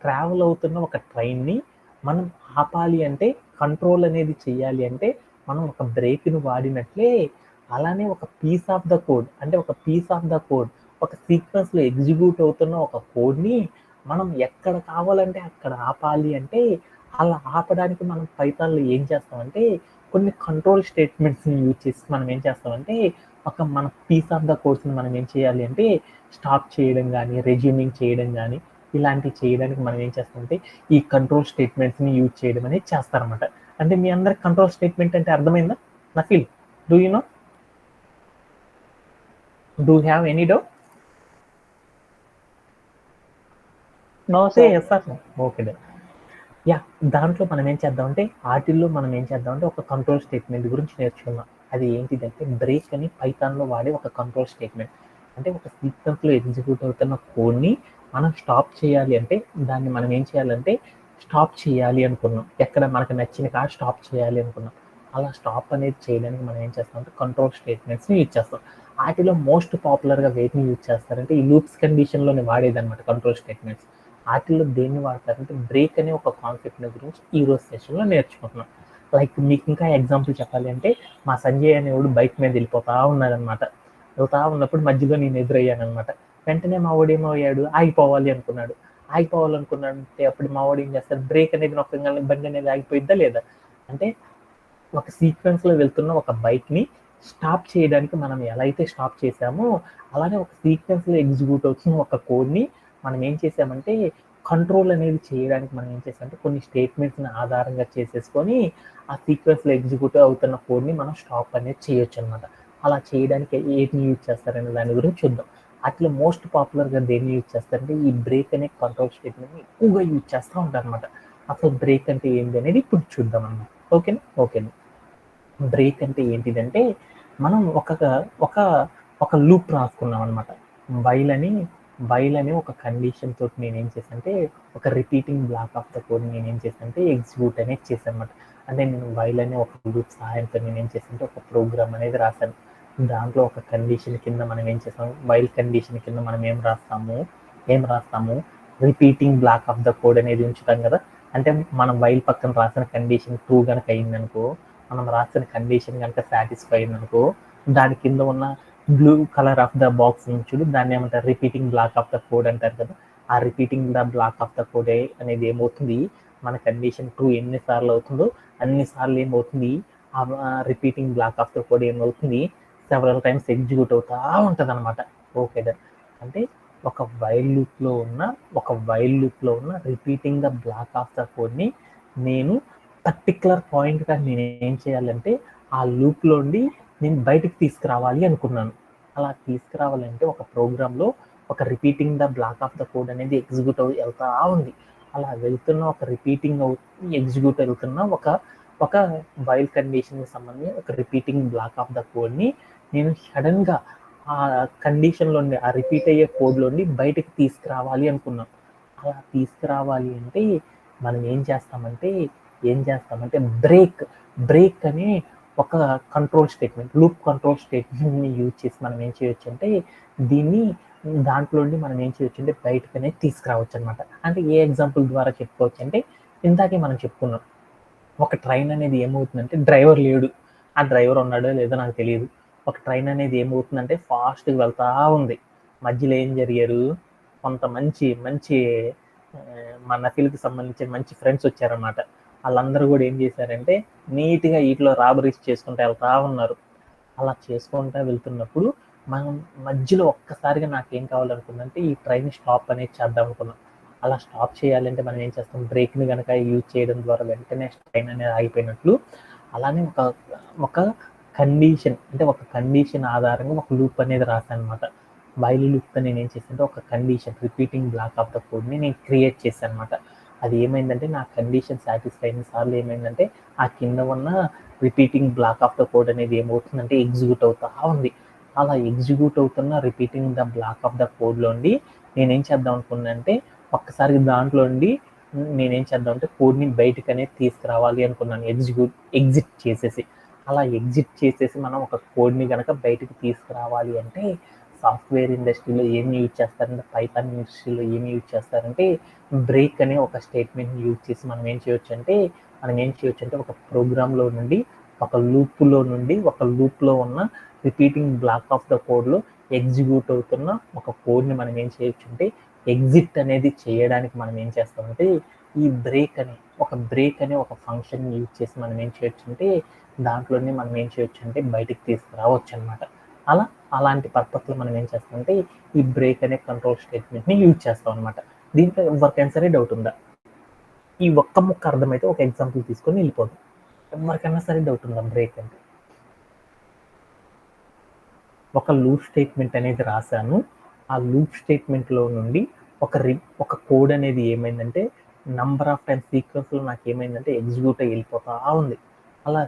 ట్రావెల్ అవుతున్న ఒక ట్రైన్ని మనం ఆపాలి అంటే, కంట్రోల్ అనేది చేయాలి అంటే మనం ఒక బ్రేక్ను వాడినట్లే, అలానే ఒక పీస్ ఆఫ్ ద కోడ్ ఒక సీక్వెన్స్లో ఎగ్జిక్యూట్ అవుతున్న ఒక కోడ్ని మనం ఎక్కడ కావాలంటే అక్కడ ఆపాలి అంటే, అలా ఆపడానికి మనం పైథాన్లో ఏం చేస్తామంటే కొన్ని కంట్రోల్ స్టేట్మెంట్స్ని యూజ్ చేసి మనం ఏం చేస్తామంటే మన పీస్ ఆఫ్ ద కోడ్స్ని మనం ఏం చేయాలి అంటే స్టాప్ చేయడం కానీ రెజ్యూమింగ్ చేయడం కానీ ఇలాంటివి చేయడానికి మనం ఏం చేస్తామంటే ఈ కంట్రోల్ స్టేట్మెంట్స్ని యూజ్ చేయడం అనేది చేస్తారన్నమాట. అంటే మీ అందరికి కంట్రోల్ స్టేట్మెంట్ అంటే అర్థమైందా? Nafeel, do you know? Do have any doubt? No sir. Okay done. Yeah, దాంట్లో మనం ఏం చేద్దామంటే ఒక కంట్రోల్ స్టేట్మెంట్ గురించి నేర్చుకున్నాం. అది ఏంటిదంటే బ్రేక్ అని పైథాన్లో వాడే ఒక కంట్రోల్ స్టేట్మెంట్. అంటే ఒక సీక్వెన్స్లో ఎగ్జిక్యూట్ అవుతున్న కోడ్ని మనం స్టాప్ చేయాలి అంటే దాన్ని మనం ఏం చేయాలంటే స్టాప్ చేయాలి అనుకున్నాం, ఎక్కడ మనకు నచ్చిన కాడ స్టాప్ చేయాలి అనుకున్నాం. అలా స్టాప్ అనేది చేయడానికి మనం ఏం చేస్తామంటే కంట్రోల్ స్టేట్మెంట్స్ని యూజ్ చేస్తాం. వాటిలో మోస్ట్ పాపులర్గా వేటిని యూజ్ చేస్తారంటే ఈ లూప్స్ కండిషన్లోనే వాడేదన్నమాట కంట్రోల్ స్టేట్మెంట్స్. వాటిల్లో దేన్ని వాడతారంటే బ్రేక్ అనే ఒక కాన్సెప్ట్ గురించి ఈ రోజు సెషన్లో నేర్చుకుంటున్నాం. లైక్ మీకు ఇంకా ఎగ్జాంపుల్ చెప్పాలి అంటే మా సంజయ్ అనేవాడు బైక్ మీద వెళ్ళిపోతా ఉన్నాడనమాట. వెళ్తా ఉన్నప్పుడు మధ్యలో నేను ఎదురయ్యాను అనమాట. వెంటనే మా వాడు ఏమయ్యాడు, ఆగిపోవాలనుకున్నాడంటే అప్పుడు మా వాడు ఏం చేస్తాడు, బ్రేక్ అనేది నొక్కగానే బండి అనేది ఆగిపోయిద్దా లేదా. అంటే ఒక సీక్వెన్స్లో వెళ్తున్న ఒక బైక్ని స్టాప్ చేయడానికి మనం ఎలా అయితే స్టాప్ చేసామో అలానే ఒక సీక్వెన్స్లో ఎగ్జిక్యూట్ అవుతున్న ఒక కోడ్ని మనం ఏం చేసామంటే కంట్రోల్ అనేది చేయడానికి మనం ఏం చేస్తామంటే కొన్ని స్టేట్మెంట్స్ని ఆధారంగా చేసేసుకొని ఆ సీక్వెన్స్లో ఎగ్జిక్యూట్ అవుతున్న కోడ్ని మనం స్టాప్ అనేది చేయొచ్చు అనమాట. అలా చేయడానికి ఏటిని యూజ్ చేస్తారనే దాని గురించి చూద్దాం. అట్లా మోస్ట్ పాపులర్గా దేన్ని యూజ్ చేస్తారంటే ఈ బ్రేక్ అనే కంట్రోల్ స్టేట్మెంట్ని ఎక్కువగా యూజ్ చేస్తూ ఉంటారు అనమాట. అసలు బ్రేక్ అంటే ఏంటి అనేది ఇప్పుడు చూద్దాం అన్నమాట. ఓకేనా. బ్రేక్ అంటే ఏంటిదంటే మనం ఒక లూప్ రాసుకున్నాం అనమాట. వైల్ అని ఒక కండిషన్ తోటి నేనేం చేశానంటే ఒక repeating block of the code నేనేం చేశానంటే ఎగ్జిక్యూట్ అనేది చేశాను అనమాట. అంటే నేను వైల్ అనే ఒక లూప్ సహాయంతో నేనేం చేశానంటే ఒక ప్రోగ్రామ్ అనేది రాశాను. దాంట్లో ఒక కండిషన్ కింద మనం ఏం చేస్తాము, వైల్ కండిషన్ కింద మనం ఏం రాస్తాము repeating block of the code అనేది ఉంచుతాం కదా. అంటే మనం వైల్ పక్కన రాసిన కండిషన్ ట్రూ కనుక అయిందనుకో, మనం రాసిన కండిషన్ కనుక సాటిస్ఫై అయిందనుకో, దాని కింద ఉన్న blue colour of the box చూడు, దాన్ని ఏమంటారు repeating block of the code అంటారు కదా. ఆ repeating the block of the code అనేది ఏమవుతుంది, మన కండిషన్ ట్రూ ఎన్నిసార్లు అవుతుందో అన్నిసార్లు ఏమవుతుంది ఆ repeating block of the code ఏమవుతుంది సెవరల్ టైమ్స్ ఎగ్జిక్యూట్ అవుతా ఉంటుంది అనమాట. Okay done. అంటే ఒక వైల్ లూప్లో ఉన్న repeating the block of the కోడ్ని నేను పర్టికులర్ పాయింట్గా నేను ఏం చేయాలంటే ఆ లూప్లోండి నేను బయటికి తీసుకురావాలి అనుకున్నాను. అలా తీసుకురావాలంటే ఒక ప్రోగ్రాంలో ఒక repeating the block of the code అనేది ఎగ్జిక్యూట్ వెళ్తా ఉంది. అలా వెళ్తున్న ఒక ఎగ్జిక్యూట్ వెళ్తున్న ఒక వైల్ కండిషన్కి సంబంధించి ఒక రిపీటింగ్ బ్లాక్ ఆఫ్ ద కోడ్ని నేను సడన్గా ఆ కండిషన్లోని ఆ రిపీట్ అయ్యే కోడ్లోని బయటకు తీసుకురావాలి అనుకున్నాం. అలా తీసుకురావాలి అంటే మనం ఏం చేస్తామంటే బ్రేక్ అనే ఒక కంట్రోల్ స్టేట్మెంట్, లూప్ కంట్రోల్ స్టేట్మెంట్ని యూజ్ చేసి మనం ఏం చేయొచ్చు అంటే దాంట్లోండి మనం ఏం చేయొచ్చు అంటే బయటకు అనేది తీసుకురావచ్చు అనమాట. అంటే ఏ ఎగ్జాంపుల్ ద్వారా చెప్పుకోవచ్చు అంటే ఇందాకే మనం చెప్పుకున్నాం, ఒక ట్రైన్ అనేది ఏమవుతుందంటే డ్రైవర్ లేడు, ఆ డ్రైవర్ ఉన్నాడో లేదో నాకు తెలియదు. ఒక ట్రైన్ అనేది ఏమవుతుందంటే ఫాస్ట్గా వెళ్తా ఉంది. మధ్యలో ఏం జరిగారు, కొంత మంచి మా నకిల్కి సంబంధించిన మంచి ఫ్రెండ్స్ వచ్చారన్నమాట. వాళ్ళందరూ కూడా ఏం చేశారంటే నీట్గా వీటిలో రాబరీస్ చేసుకుంటూ వెళ్తా ఉన్నారు. అలా చేసుకుంటూ వెళ్తున్నప్పుడు మనం మధ్యలో ఒక్కసారిగా నాకేం కావాలనుకుందంటే ఈ ట్రైన్ స్టాప్ అనేది చేద్దాం అనుకున్నాం. అలా స్టాప్ చేయాలంటే మనం ఏం చేస్తాం, బ్రేక్ని కనుక యూజ్ చేయడం ద్వారా వెంటనే ట్రైన్ అనేది ఆగిపోయినట్లు. అలానే ఒక కండిషన్ ఆధారంగా ఒక లూప్ అనేది రాశాను అనమాట. వైల్ లూప్తో నేను ఏం చేశానంటే ఒక condition repeating block of the కోడ్ని నేను క్రియేట్ చేశాను అనమాట. అది ఏమైందంటే నా కండిషన్ సాటిస్ఫై అయిన సార్లు ఏమైందంటే ఆ కింద ఉన్న repeating block of the code అనేది ఏమవుతుందంటే ఎగ్జిక్యూట్ అవుతా ఉంది. అలా ఎగ్జిక్యూట్ అవుతున్న repeating the block of the కోడ్లోండి నేనేం చేద్దాం అనుకున్నానంటే ఒక్కసారి దాంట్లోండి నేనేం చేద్దామంటే కోడ్ని బయటకు అనేది తీసుకురావాలి అనుకున్నాను ఎగ్జిట్ చేసేసి. అలా ఎగ్జిట్ చేసేసి మనం ఒక కోడ్ని కనుక బయటకు తీసుకురావాలి అంటే సాఫ్ట్వేర్ ఇండస్ట్రీలో ఏమి యూజ్ చేస్తారంటే, పైథాన్ ఇండస్ట్రీలో ఏమి యూజ్ చేస్తారంటే బ్రేక్ అనే ఒక స్టేట్మెంట్ని యూజ్ చేసి మనం ఏం చేయొచ్చు అంటే ఒక ప్రోగ్రాంలో నుండి ఒక లూప్లో ఉన్న రిపీటింగ్ బ్లాక్ ఆఫ్ ద కోడ్లో ఎగ్జిక్యూట్ అవుతున్న ఒక కోడ్ని మనం ఏం చేయొచ్చు అంటే ఎగ్జిట్ అనేది చేయడానికి మనం ఏం చేస్తామంటే ఈ బ్రేక్ అనే ఒక ఫంక్షన్ యూజ్ చేసి మనం ఏం చేయొచ్చు అంటే దాంట్లోనే మనం ఏం చేయొచ్చు అంటే బయటికి తీసుకురావచ్చు అనమాట. అలాంటి పర్పస్లో మనం ఏం చేస్తామంటే ఈ బ్రేక్ అనే కంట్రోల్ స్టేట్మెంట్ని యూజ్ చేస్తాం అనమాట. దీంట్లో ఎవరికైనా సరే డౌట్ ఉందా? ఈ ఒక్క ముక్క అర్థమైతే ఒక ఎగ్జాంపుల్ తీసుకొని వెళ్ళిపోతాం. ఎవరికైనా సరే డౌట్ ఉందా బ్రేక్ అంటే? ఒక లూప్ స్టేట్మెంట్ అనేది రాశాను. ఆ లూప్ స్టేట్మెంట్లో నుండి ఒక కోడ్ అనేది ఏమైందంటే నంబర్ ఆఫ్ టైమ్స్ సీక్వెన్స్లో నాకు ఏమైందంటే ఎగ్జిక్యూట్ అయ్యి వెళ్ళిపోతా ఉంది. అలా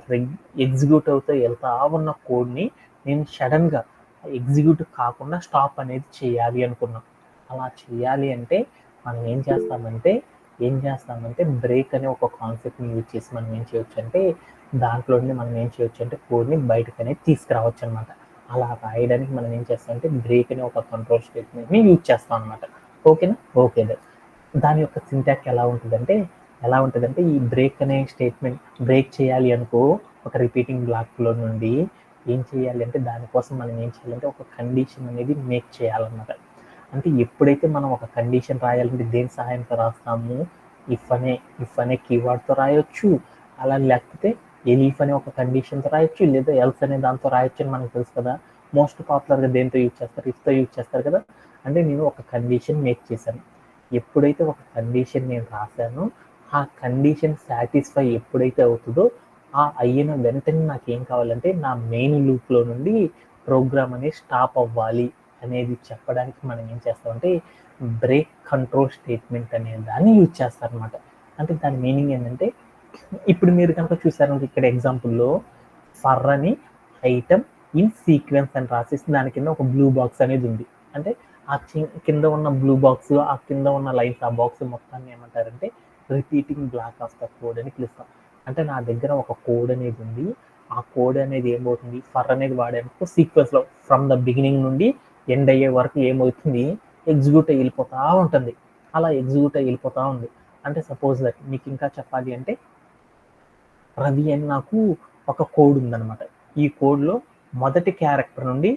ఎగ్జిక్యూట్ అవుతూ వెళ్తా ఉన్న కోడ్ని నేను సడన్గా ఎగ్జిక్యూట్ కాకుండా స్టాప్ అనేది చేయాలి అనుకున్నాం. అలా చేయాలి అంటే మనం ఏం చేస్తామంటే బ్రేక్ అనే ఒక కాన్సెప్ట్ని యూజ్ చేసి మనం ఏం చేయొచ్చు అంటే దాంట్లోనే మనం ఏం చేయొచ్చు అంటే కోడ్ని బయటకు అనేది తీసుకురావచ్చు అనమాట. అలా రాయడానికి మనం ఏం చేస్తామంటే బ్రేక్ అనే ఒక కంట్రోల్ స్టేట్మెంట్ని యూజ్ చేస్తాం అనమాట. ఓకేనా? ఓకే. దాని యొక్క సింటాక్స్ ఎలా ఉంటుందంటే ఈ బ్రేక్ అనే స్టేట్మెంట్ బ్రేక్ చేయాలి అనుకో ఒక రిపీటింగ్ బ్లాక్లో నుండి ఏం చేయాలి అంటే దానికోసం మనం ఏం చేయాలంటే ఒక కండిషన్ అనేది మేక్ చేయాలన్నమాట. అంటే ఎప్పుడైతే మనం ఒక కండిషన్ రాయాలంటే దేని సహాయంతో రాస్తాము, ఇఫ్ అనే కీవర్డ్తో రాయొచ్చు, అలా లేకపోతే ఎలీఫ్ అనే ఒక కండిషన్తో రాయొచ్చు, లేదా ఎల్స్ అనే దాంతో రాయొచ్చు అని మనకు తెలుసు కదా. మోస్ట్ పాపులర్గా దేంతో యూజ్ చేస్తారు, ఇఫ్తో యూజ్ చేస్తారు కదా. అంటే నేను ఒక కండిషన్ మేక్ చేశాను. ఎప్పుడైతే ఒక కండిషన్ నేను రాశానో ఆ కండిషన్ సాటిస్ఫై ఎప్పుడైతే అవుతుందో ఆ అయిన వెంటనే నాకు ఏం కావాలంటే నా మెయిన్ లూప్లో నుండి ప్రోగ్రామ్ అనేది స్టాప్ అవ్వాలి అనేది చెప్పడానికి మనం ఏం చేస్తామంటే బ్రేక్ కంట్రోల్ స్టేట్మెంట్ అనే దాన్ని యూజ్ చేస్తాం అనమాట. అంటే దాని మీనింగ్ ఏంటంటే ఇప్పుడు మీరు కనుక చూసారు ఇక్కడ ఎగ్జాంపుల్లో ఫర్ అని ఐటమ్ ఇన్ సీక్వెన్స్ అని రాసేసి దాని కింద ఒక బ్లూ బాక్స్ అనేది ఉంది. అంటే ఆ కింద ఉన్న బ్లూ బాక్స్, ఆ కింద ఉన్న లైన్స్, ఆ బాక్స్ మొత్తాన్ని ఏమంటారంటే repeating block of the code అని పిలుస్తాం. అంటే నా దగ్గర ఒక కోడ్ అనేది ఉంది. ఆ కోడ్ అనేది ఏమవుతుంది, ఫర్ అనేది వాడేందుకు సీక్వెన్స్లో ఫ్రమ్ ద బిగినింగ్ నుండి ఎండ్ అయ్యే వరకు ఏమవుతుంది, ఎగ్జిక్యూట్ అయ్యి వెళ్ళిపోతూ ఉంటుంది. అలా ఎగ్జిక్యూట్ అయ్యి వెళ్ళిపోతూ ఉంది. అంటే సపోజ్ దట్ మీకు ఇంకా చెప్పాలి అంటే రవి అని నాకు ఒక కోడ్ ఉందన్నమాట. ఈ కోడ్లో మొదటి క్యారెక్టర్ నుండి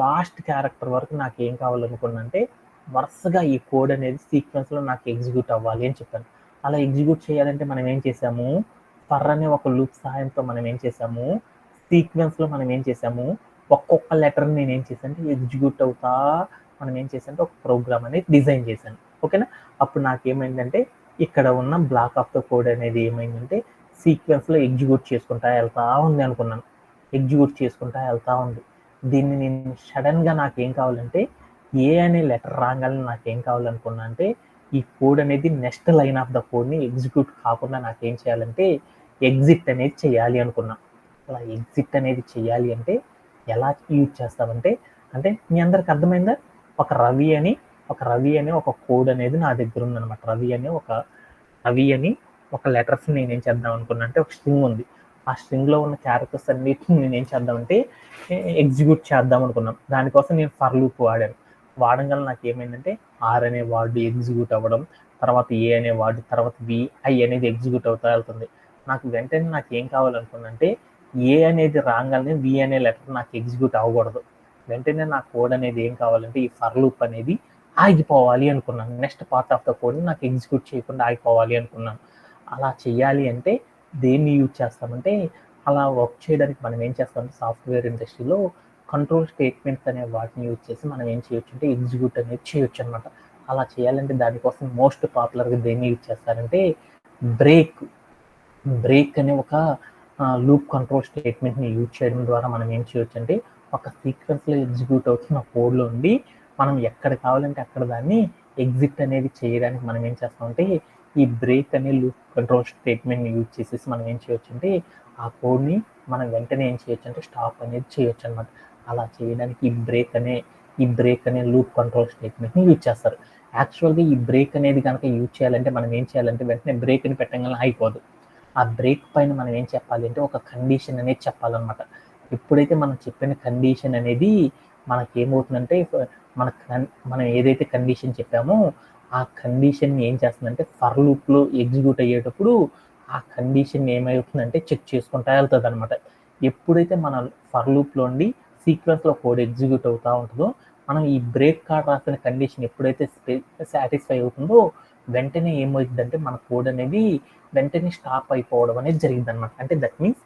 లాస్ట్ క్యారెక్టర్ వరకు నాకు ఏం కావాలనుకున్నంటే వరుసగా ఈ కోడ్ అనేది సీక్వెన్స్లో నాకు ఎగ్జిక్యూట్ అవ్వాలి అని చెప్పాను. అలా ఎగ్జిక్యూట్ చేయాలంటే మనం ఏం చేసాము, ఫర్ అనే ఒక లూప్ సహాయంతో మనం ఏం చేసాము, సీక్వెన్స్లో మనం ఏం చేసాము, ఒక్కొక్క లెటర్ని నేను ఏం చేశాను అంటే ఎగ్జిక్యూట్ అవుతా మనం ఏం చేసామంటే ఒక ప్రోగ్రామ్ అనేది డిజైన్ చేశాను. ఓకేనా. అప్పుడు నాకేమైందంటే ఇక్కడ ఉన్న బ్లాక్ ఆఫ్ ద కోడ్ అనేది ఏమైందంటే సీక్వెన్స్లో ఎగ్జిక్యూట్ చేసుకుంటా వెళ్తా ఉంది అనుకున్నాను. ఎగ్జిక్యూట్ చేసుకుంటా వెళ్తా ఉంది. దీన్ని నేను సడన్గా నాకేం కావాలంటే ఏ అనే లెటర్ రాగానే నాకేం కావాలనుకున్నా అంటే ఈ కోడ్ అనేది నెక్స్ట్ లైన్ ఆఫ్ ద కోడ్ని ఎగ్జిక్యూట్ కాకుండా నాకేం చేయాలంటే ఎగ్జిట్ అనేది చేయాలి అనుకున్నా. అలా ఎగ్జిట్ అనేది చేయాలి అంటే ఎలా యూజ్ చేస్తామంటే, అంటే మీ అందరికి అర్థమైందా, ఒక రవి అని ఒక కోడ్ అనేది నా దగ్గర ఉందన్నమాట. రవి అని ఒక లెటర్స్ నేనేం చేద్దాం అనుకున్నా అంటే ఒక స్ట్రింగ్ ఉంది. ఆ స్ట్రింగ్లో ఉన్న క్యారెక్టర్స్ అన్నిటిని నేనేం చేద్దామంటే ఎగ్జిక్యూట్ చేద్దాం అనుకున్నాం. దానికోసం నేను ఫర్ లూప్ వాడాను. వాడగల నాకు ఏమైందంటే ఆర్ అనే వర్డ్ ఎగ్జిక్యూట్ అవ్వడం, తర్వాత ఏ అనే వర్డ్, తర్వాత వి ఐ అనేది ఎగ్జిక్యూట్ అవుతా వెళ్తుంది. నాకు వెంటనే నాకు ఏం కావాలనుకున్నంటే ఏ అనేది రాగానే వి అనే లెటర్ నాకు ఎగ్జిక్యూట్ అవ్వకూడదు. వెంటనే నా కోడ్ అనేది ఏం కావాలంటే ఈ ఫర్ లూప్ అనేది ఆగిపోవాలి అనుకున్నాను. నెక్స్ట్ పార్ట్ ఆఫ్ ద కోడ్ని నాకు ఎగ్జిక్యూట్ చేయకుండా ఆగిపోవాలి అనుకున్నాను. అలా చేయాలి అంటే దేన్ని యూజ్ చేస్తామంటే అలా వర్క్ చేయడానికి మనం ఏం చేస్తామంటే సాఫ్ట్వేర్ ఇండస్ట్రీలో కంట్రోల్ స్టేట్మెంట్స్ అనే వాటిని యూజ్ చేసి మనం ఏం చేయొచ్చు అంటే ఎగ్జిక్యూట్ అనేది చేయొచ్చు అనమాట. అలా చేయాలంటే దానికోసం మోస్ట్ పాపులర్గా దేన్ని యూజ్ చేస్తారంటే బ్రేక్ అనే ఒక లూప్ కంట్రోల్ స్టేట్మెంట్ని యూజ్ చేయడం ద్వారా మనం ఏం చేయొచ్చు అంటే ఒక సీక్వెన్స్లో ఎగ్జిక్యూట్ అవుతున్న కోడ్లో ఉండి మనం ఎక్కడ కావాలంటే అక్కడ దాన్ని ఎగ్జిట్ అనేది చేయడానికి మనం ఏం చేస్తామంటే ఈ బ్రేక్ అనే లూప్ కంట్రోల్ స్టేట్మెంట్ని యూజ్ చేసేసి మనం ఏం చేయొచ్చు అంటే ఆ కోడ్ని మనం వెంటనే ఏం చేయొచ్చు అంటే స్టాప్ అనేది చేయొచ్చు అనమాట. అలా చేయడానికి ఈ బ్రేక్ అనే లూప్ కంట్రోల్ స్టేట్మెంట్ని యూజ్ చేస్తారు. యాక్చువల్గా ఈ బ్రేక్ అనేది కనుక యూజ్ చేయాలంటే మనం ఏం చేయాలంటే వెంటనే బ్రేక్ని పెట్టగానే అయిపోదు. ఆ బ్రేక్ పైన మనం ఏం చెప్పాలి అంటే ఒక కండిషన్ అనేది చెప్పాలన్నమాట. ఎప్పుడైతే మనం చెప్పిన కండిషన్ అనేది మనకి ఏమవుతుందంటే మనం ఏదైతే కండిషన్ చెప్పామో ఆ కండిషన్ ఏం చేస్తుందంటే ఫర్ లూప్లో ఎగ్జిక్యూట్ అయ్యేటప్పుడు ఆ కండిషన్ ఏమవుతుందంటే చెక్ చేసుకుంటా వెళ్తుంది అనమాట. ఎప్పుడైతే మన ఫర్ లూప్లో ఉండి సీక్వెన్స్లో కోడ్ ఎగ్జిక్యూట్ అవుతూ ఉంటుందో మనం ఈ బ్రేక్ కార్డ్ రాసిన కండిషన్ ఎప్పుడైతే సాటిస్ఫై అవుతుందో వెంటనే ఏమవుతుందంటే మన కోడ్ అనేది వెంటనే స్టాప్ అయిపోవడం అనేది జరిగింది అనమాట. అంటే దట్ మీన్స్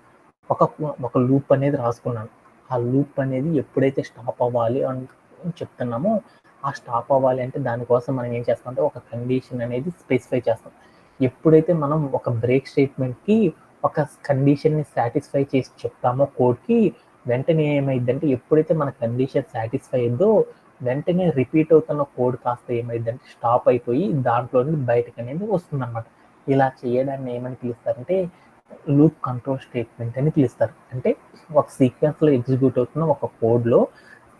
ఒక లూప్ అనేది రాసుకున్నాను. ఆ లూప్ అనేది ఎప్పుడైతే స్టాప్ అవ్వాలి అని చెప్తున్నామో ఆ స్టాప్ అవ్వాలి అంటే దానికోసం మనం ఏం చేస్తామంటే ఒక కండిషన్ అనేది స్పెసిఫై చేస్తాం. ఎప్పుడైతే మనం ఒక బ్రేక్ స్టేట్మెంట్కి ఒక కండిషన్ని సాటిస్ఫై చేసి చెప్తామో కోడ్కి వెంటనే ఏమైందంటే ఎప్పుడైతే మన కండిషన్ సాటిస్ఫై అయిందో వెంటనే రిపీట్ అవుతున్న కోడ్ కాస్త ఏమైందంటే స్టాప్ అయిపోయి దాంట్లో నుండి బయటకు అనేది వస్తుందన్నమాట. ఇలా చేయడాన్ని ఏమని పిలుస్తారంటే లూప్ కంట్రోల్ స్టేట్మెంట్ అని పిలుస్తారు. అంటే ఒక సీక్వెన్స్లో ఎగ్జిక్యూట్ అవుతున్న ఒక కోడ్లో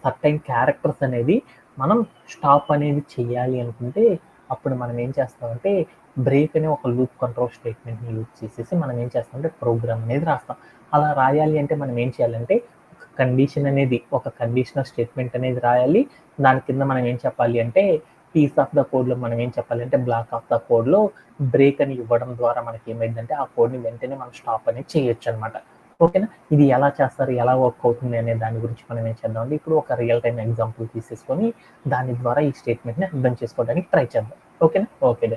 సర్టైన్ క్యారెక్టర్స్ అనేది మనం స్టాప్ అనేది చేయాలి అనుకుంటే అప్పుడు మనం ఏం చేస్తామంటే బ్రేక్ అనే ఒక లూప్ కంట్రోల్ స్టేట్మెంట్ని యూజ్ చేసేసి మనం ఏం చేస్తామంటే ప్రోగ్రామ్ అనేది రాస్తాం. అలా రాయాలి అంటే మనం ఏం చేయాలంటే ఒక కండిషనల్ స్టేట్మెంట్ అనేది రాయాలి. దాని కింద మనం ఏం చెప్పాలి అంటే పీస్ ఆఫ్ ద కోడ్లో మనం ఏం చెప్పాలి అంటే బ్లాక్ ఆఫ్ ద కోడ్లో బ్రేక్ అని ఇవ్వడం ద్వారా మనకి ఏమైందంటే ఆ కోడ్ని వెంటనే మనం స్టాప్ అనేది చేయొచ్చు అనమాట. ఓకేనా. ఇది ఎలా చేస్తారు, ఎలా వర్క్ అవుతుంది అనే దాని గురించి మనం ఏం చేద్దామంటే ఇప్పుడు ఒక రియల్ టైం ఎగ్జాంపుల్ తీసేసుకొని దాని ద్వారా ఈ స్టేట్మెంట్ని అర్థం చేసుకోవడానికి ట్రై చేద్దాం. ఓకేనా. ఓకే.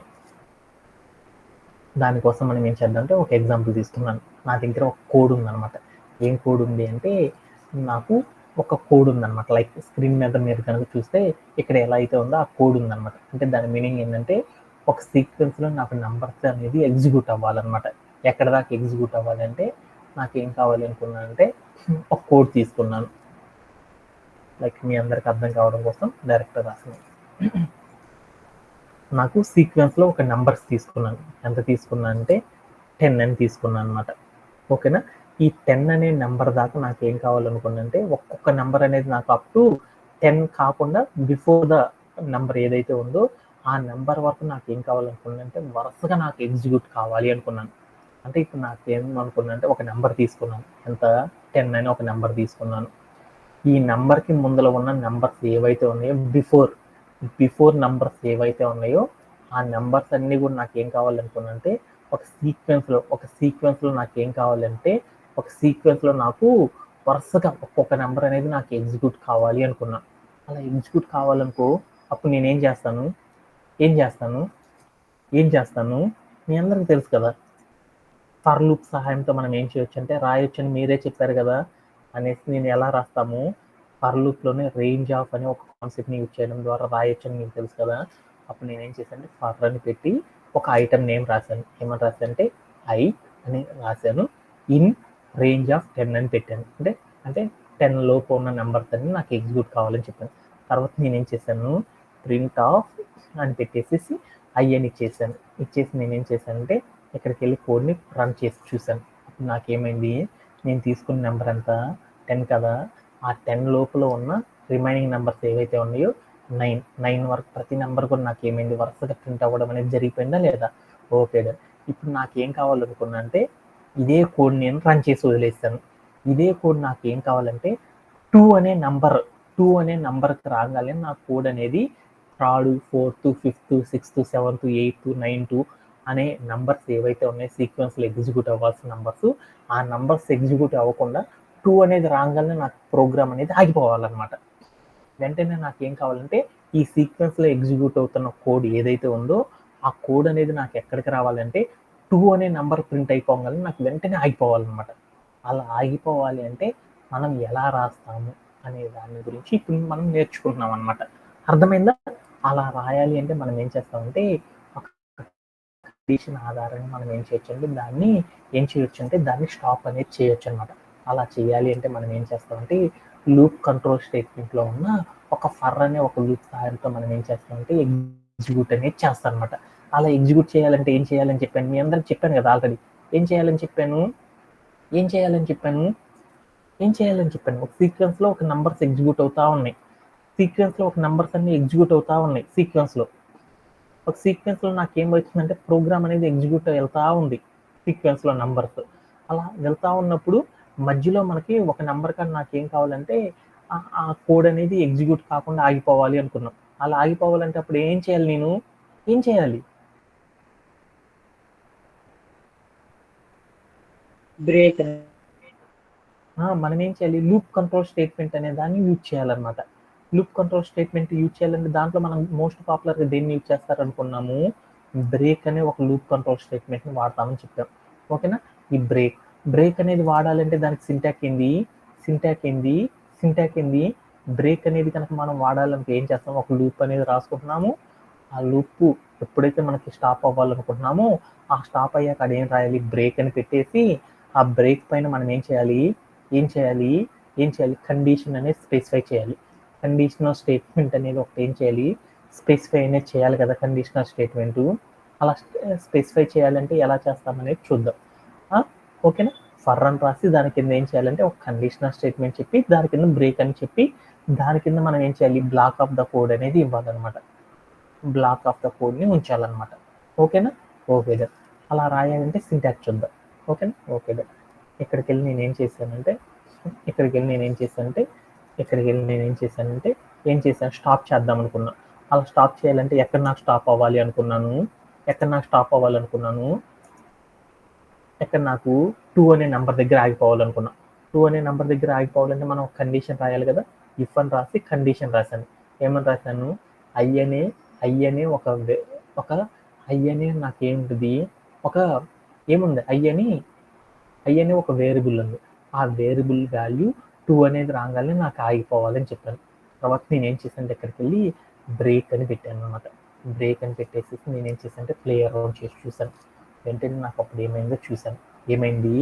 దానికోసం మనం ఏం చేద్దామంటే ఒక ఎగ్జాంపుల్ తీసుకున్నాను. నా దగ్గర ఒక కోడ్ ఉందన్నమాట. ఏం కోడ్ ఉంది అంటే నాకు ఒక కోడ్ ఉందన్నమాట. లైక్ స్క్రీన్ మీద మీరు కనుక చూస్తే ఇక్కడ ఎలా అయితే ఉందో ఆ కోడ్ ఉందన్నమాట. అంటే దాని మీనింగ్ ఏంటంటే ఒక సీక్వెన్స్లో నాకు నంబర్స్ అనేది ఎగ్జిక్యూట్ అవ్వాలన్నమాట. ఎక్కడ దాకా ఎగ్జిక్యూట్ అవ్వాలంటే నాకు ఏం కావాలి అనుకున్నానంటే ఒక కోడ్ తీసుకున్నాను. లైక్ మీ అందరికి అర్థం కావడం కోసం డైరెక్ట్ రాస్తున్నాను. నాకు సీక్వెన్స్లో ఒక నంబర్స్ తీసుకున్నాను. ఎంత తీసుకున్నాను అంటే 10 అని తీసుకున్నాను అనమాట. ఓకేనా. ఈ 10 అనే నెంబర్ దాకా నాకు ఏం కావాలనుకున్నంటే ఒక్కొక్క నెంబర్ అనేది నాకు అప్ టు 10 కాకుండా బిఫోర్ ద నెంబర్ ఏదైతే ఉందో ఆ నెంబర్ వరకు నాకు ఏం కావాలనుకున్నానంటే వరుసగా నాకు ఎగ్జిక్యూట్ కావాలి అనుకున్నాను. అంటే ఇప్పుడు నాకు ఏమనుకున్నానంటే ఒక నెంబర్ తీసుకున్నాను. ఎంత 10 అని ఒక నెంబర్ తీసుకున్నాను. ఈ నెంబర్కి ముందర ఉన్న నెంబర్స్ ఏవైతే ఉన్నాయో బిఫోర్ నెంబర్స్ ఏవైతే ఉన్నాయో ఆ నెంబర్స్ అన్నీ కూడా నాకు ఏం కావాలనుకున్నానంటే ఒక సీక్వెన్స్లో నాకు ఏం కావాలంటే ఒక సీక్వెన్స్లో నాకు వరుసగా ఒక్కొక్క నెంబర్ అనేది నాకు ఎగ్జిక్యూట్ కావాలి అనుకున్నాను. అలా ఎగ్జిక్యూట్ కావాలనుకో అప్పుడు నేనేం చేస్తాను మీ అందరికీ తెలుసు కదా, ఫర్ లూప్ సహాయంతో మనం ఏం చేయొచ్చు అంటే రాయొచ్చు అని మీరే చెప్పారు కదా అనేసి నేను ఎలా రాస్తాము, ఫర్ లూప్లోనే రేంజ్ ఆఫ్ అని ఒక కాన్సెప్ట్ని యూజ్ చేయడం ద్వారా రాయొచ్చు అని మీకు తెలుసు కదా. అప్పుడు నేనేం చేశాను, ఫర్ అని పెట్టి ఒక ఐటమ్ నేమ్ రాశాను. ఏమని రాశాను అంటే ఐ అని రాశాను, ఇన్ రేంజ్ ఆఫ్ 10 అని పెట్టాను. అంటే 10 లోపు ఉన్న నెంబర్స్ అన్ని నాకు ఎగ్జిక్యూట్ కావాలని చెప్పాను. తర్వాత నేనేం చేశాను, ప్రింట్ ఆఫ్ అని పెట్టేసి ఐ అని ఇచ్చేసి నేనేం చేశానంటే ఇక్కడికి వెళ్ళి కోడ్ని రన్ చేసి చూశాను. అప్పుడు నాకేమైంది, నేను తీసుకున్న నెంబర్ అంతా 10 కదా, ఆ 10 లోపల ఉన్న రిమైనింగ్ నెంబర్స్ ఏవైతే ఉన్నాయో 9 వరకు ప్రతి నెంబర్ కూడా నాకు ఏమైంది వరుసగా ప్రింట్ అవ్వడం అనేది జరిగిపోయిందా లేదా. ఓకే. ఇప్పుడు నాకు ఏం కావాలనుకున్నా అంటే ఇదే కోడ్ నేను రన్ చేసి వదిలేస్తాను. ఇదే కోడ్ నాకు ఏం కావాలంటే 2 అనే నంబర్కి రాగానే నా కోడ్ అనేది 3rd 4th 5th 6th 7th 8th 9th అనే నంబర్స్ ఏవైతే ఉన్నాయో సీక్వెన్స్లో ఎగ్జిక్యూట్ అవ్వాల్సిన నంబర్స్, ఆ నంబర్స్ ఎగ్జిక్యూట్ అవ్వకుండా 2 అనేది రాగానే నాకు ప్రోగ్రామ్ అనేది ఆగిపోవాలన్నమాట. వెంటనే నాకు ఏం కావాలంటే ఈ సీక్వెన్స్లో ఎగ్జిక్యూట్ అవుతున్న కోడ్ ఏదైతే ఉందో ఆ కోడ్ అనేది నాకు ఎక్కడికి రావాలంటే 2 అనే నంబర్ ప్రింట్ అయిపోగానే నాకు వెంటనే ఆగిపోవాలన్నమాట. అలా ఆగిపోవాలి అంటే మనం ఎలా రాస్తాము అనే దాని గురించి ఇప్పుడు మనం నేర్చుకుంటున్నాం అనమాట. అర్థమైందా. అలా రాయాలి అంటే మనం ఏం చేస్తామంటే ఒక కండిషన్ ఆధారంగా మనం ఏం చేయొచ్చు అంటే దాన్ని స్టాప్ అనేది చేయొచ్చు అనమాట. అలా చేయాలి అంటే మనం ఏం చేస్తామంటే లూప్ కంట్రోల్ స్టేట్మెంట్లో ఉన్న ఒక ఫర్ అనే ఒక లూప్ సహాయంతో మనం ఏం చేస్తామంటే ఎగ్జిక్యూట్ అనేది చేస్తాం అనమాట. అలా ఎగ్జిక్యూట్ చేయాలంటే ఏం చేయాలని చెప్పాను, మీ అందరికి చెప్పాను కదా ఆల్రెడీ. ఏం చేయాలని చెప్పాను ఒక సీక్వెన్స్లో ఒక నంబర్స్ ఎగ్జిక్యూట్ అవుతా ఉన్నాయి. సీక్వెన్స్లో ఒక నంబర్స్ అన్ని ఎగ్జిక్యూట్ అవుతా ఉన్నాయి. ఒక సీక్వెన్స్లో నాకు ఏం వచ్చిందంటే ప్రోగ్రామ్ అనేది ఎగ్జిక్యూట్ వెళ్తా ఉంది సీక్వెన్స్లో నంబర్స్. అలా వెళ్తా ఉన్నప్పుడు మధ్యలో మనకి ఒక నెంబర్ కానీ నాకు ఏం కావాలంటే ఆ కోడ్ అనేది ఎగ్జిక్యూట్ కాకుండా ఆగిపోవాలి అనుకున్నాం. అలా ఆగిపోవాలంటే అప్పుడు ఏం చేయాలి బ్రేక్. మనం ఏం చేయాలి, లూప్ కంట్రోల్ స్టేట్మెంట్ అనే దాన్ని యూజ్ చేయాలన్నమాట. లూప్ కంట్రోల్ స్టేట్మెంట్ యూజ్ చేయాలంటే దాంట్లో మనం మోస్ట్ పాపులర్గా దేన్ని యూజ్ చేస్తారు అనుకున్నాము, బ్రేక్ అనే ఒక లూప్ కంట్రోల్ స్టేట్మెంట్ని వాడతామని చెప్పాం. ఓకేనా. ఈ బ్రేక్ అనేది వాడాలంటే దానికి సింటాక్ ఏంది, బ్రేక్ అనేది కనుక మనం వాడాలంటే ఏం చేస్తాం, ఒక లూప్ అనేది రాసుకుంటున్నాము. ఆ లూప్ ఎప్పుడైతే మనకి స్టాప్ అవ్వాలనుకుంటున్నామో ఆ స్టాప్ అయ్యాక అదేం రాయాలి, బ్రేక్ అని పెట్టేసి ఆ బ్రేక్ పైన మనం ఏం చేయాలి కండిషన్ అనేది స్పెసిఫై చేయాలి. కండిషనల్ స్టేట్మెంట్ అనేది ఒకటి ఏం చేయాలి, స్పెసిఫై అనేది చేయాలి కదా కండిషనల్ స్టేట్మెంట్. అలా స్పెసిఫై చేయాలంటే ఎలా చేస్తామనేది చూద్దాం. ఓకేనా. ఫర్ అని రాసి దాని కింద ఏం చేయాలంటే ఒక కండిషనల్ స్టేట్మెంట్ చెప్పి దాని కింద బ్రేక్ అని చెప్పి దాని కింద మనం ఏం చేయాలి, బ్లాక్ ఆఫ్ ద కోడ్ అనేది ఇవ్వాలన్నమాట. బ్లాక్ ఆఫ్ ద కోడ్ని ఉంచాలన్నమాట. ఓకేనా. ఓకే దా. అలా రాయాలంటే సింటాక్స్ చూద్దాం. ఓకేనా. ఓకే దా. ఇక్కడికి వెళ్ళి నేను ఏం చేశాను, స్టాప్ చేద్దాం అనుకున్నా. అలా స్టాప్ చేయాలంటే ఎక్కడ నాకు స్టాప్ అవ్వాలి అనుకున్నాను, ఎక్కడ నాకు 2 అనే నెంబర్ దగ్గర ఆగిపోవాలనుకున్నా. 2 అనే నెంబర్ దగ్గర ఆగిపోవాలంటే మనం కండిషన్ రాయాలి కదా. ఇఫ్ అని రాసి కండిషన్ రాశాను. ఏమని రాశాను, ఐ అనే నాకేముంటుంది, ఐ అనే ఒక వేరియబుల్ ఉంది. ఆ వేరియబుల్ వాల్యూ 2 అనేది రాగానే నాకు ఆగిపోవాలని చెప్పాను. తర్వాత నేనేం చేశానంటే ఇక్కడికి వెళ్ళి బ్రేక్ అని పెట్టాను అనమాట. బ్రేక్ అని పెట్టేసేసి నేనేం చేశానంటే ప్లే అరౌండ్ చేసి చూశాను. వెంటనే నాకు అప్పుడు ఏమైందో చూశాను. ఏమైంది,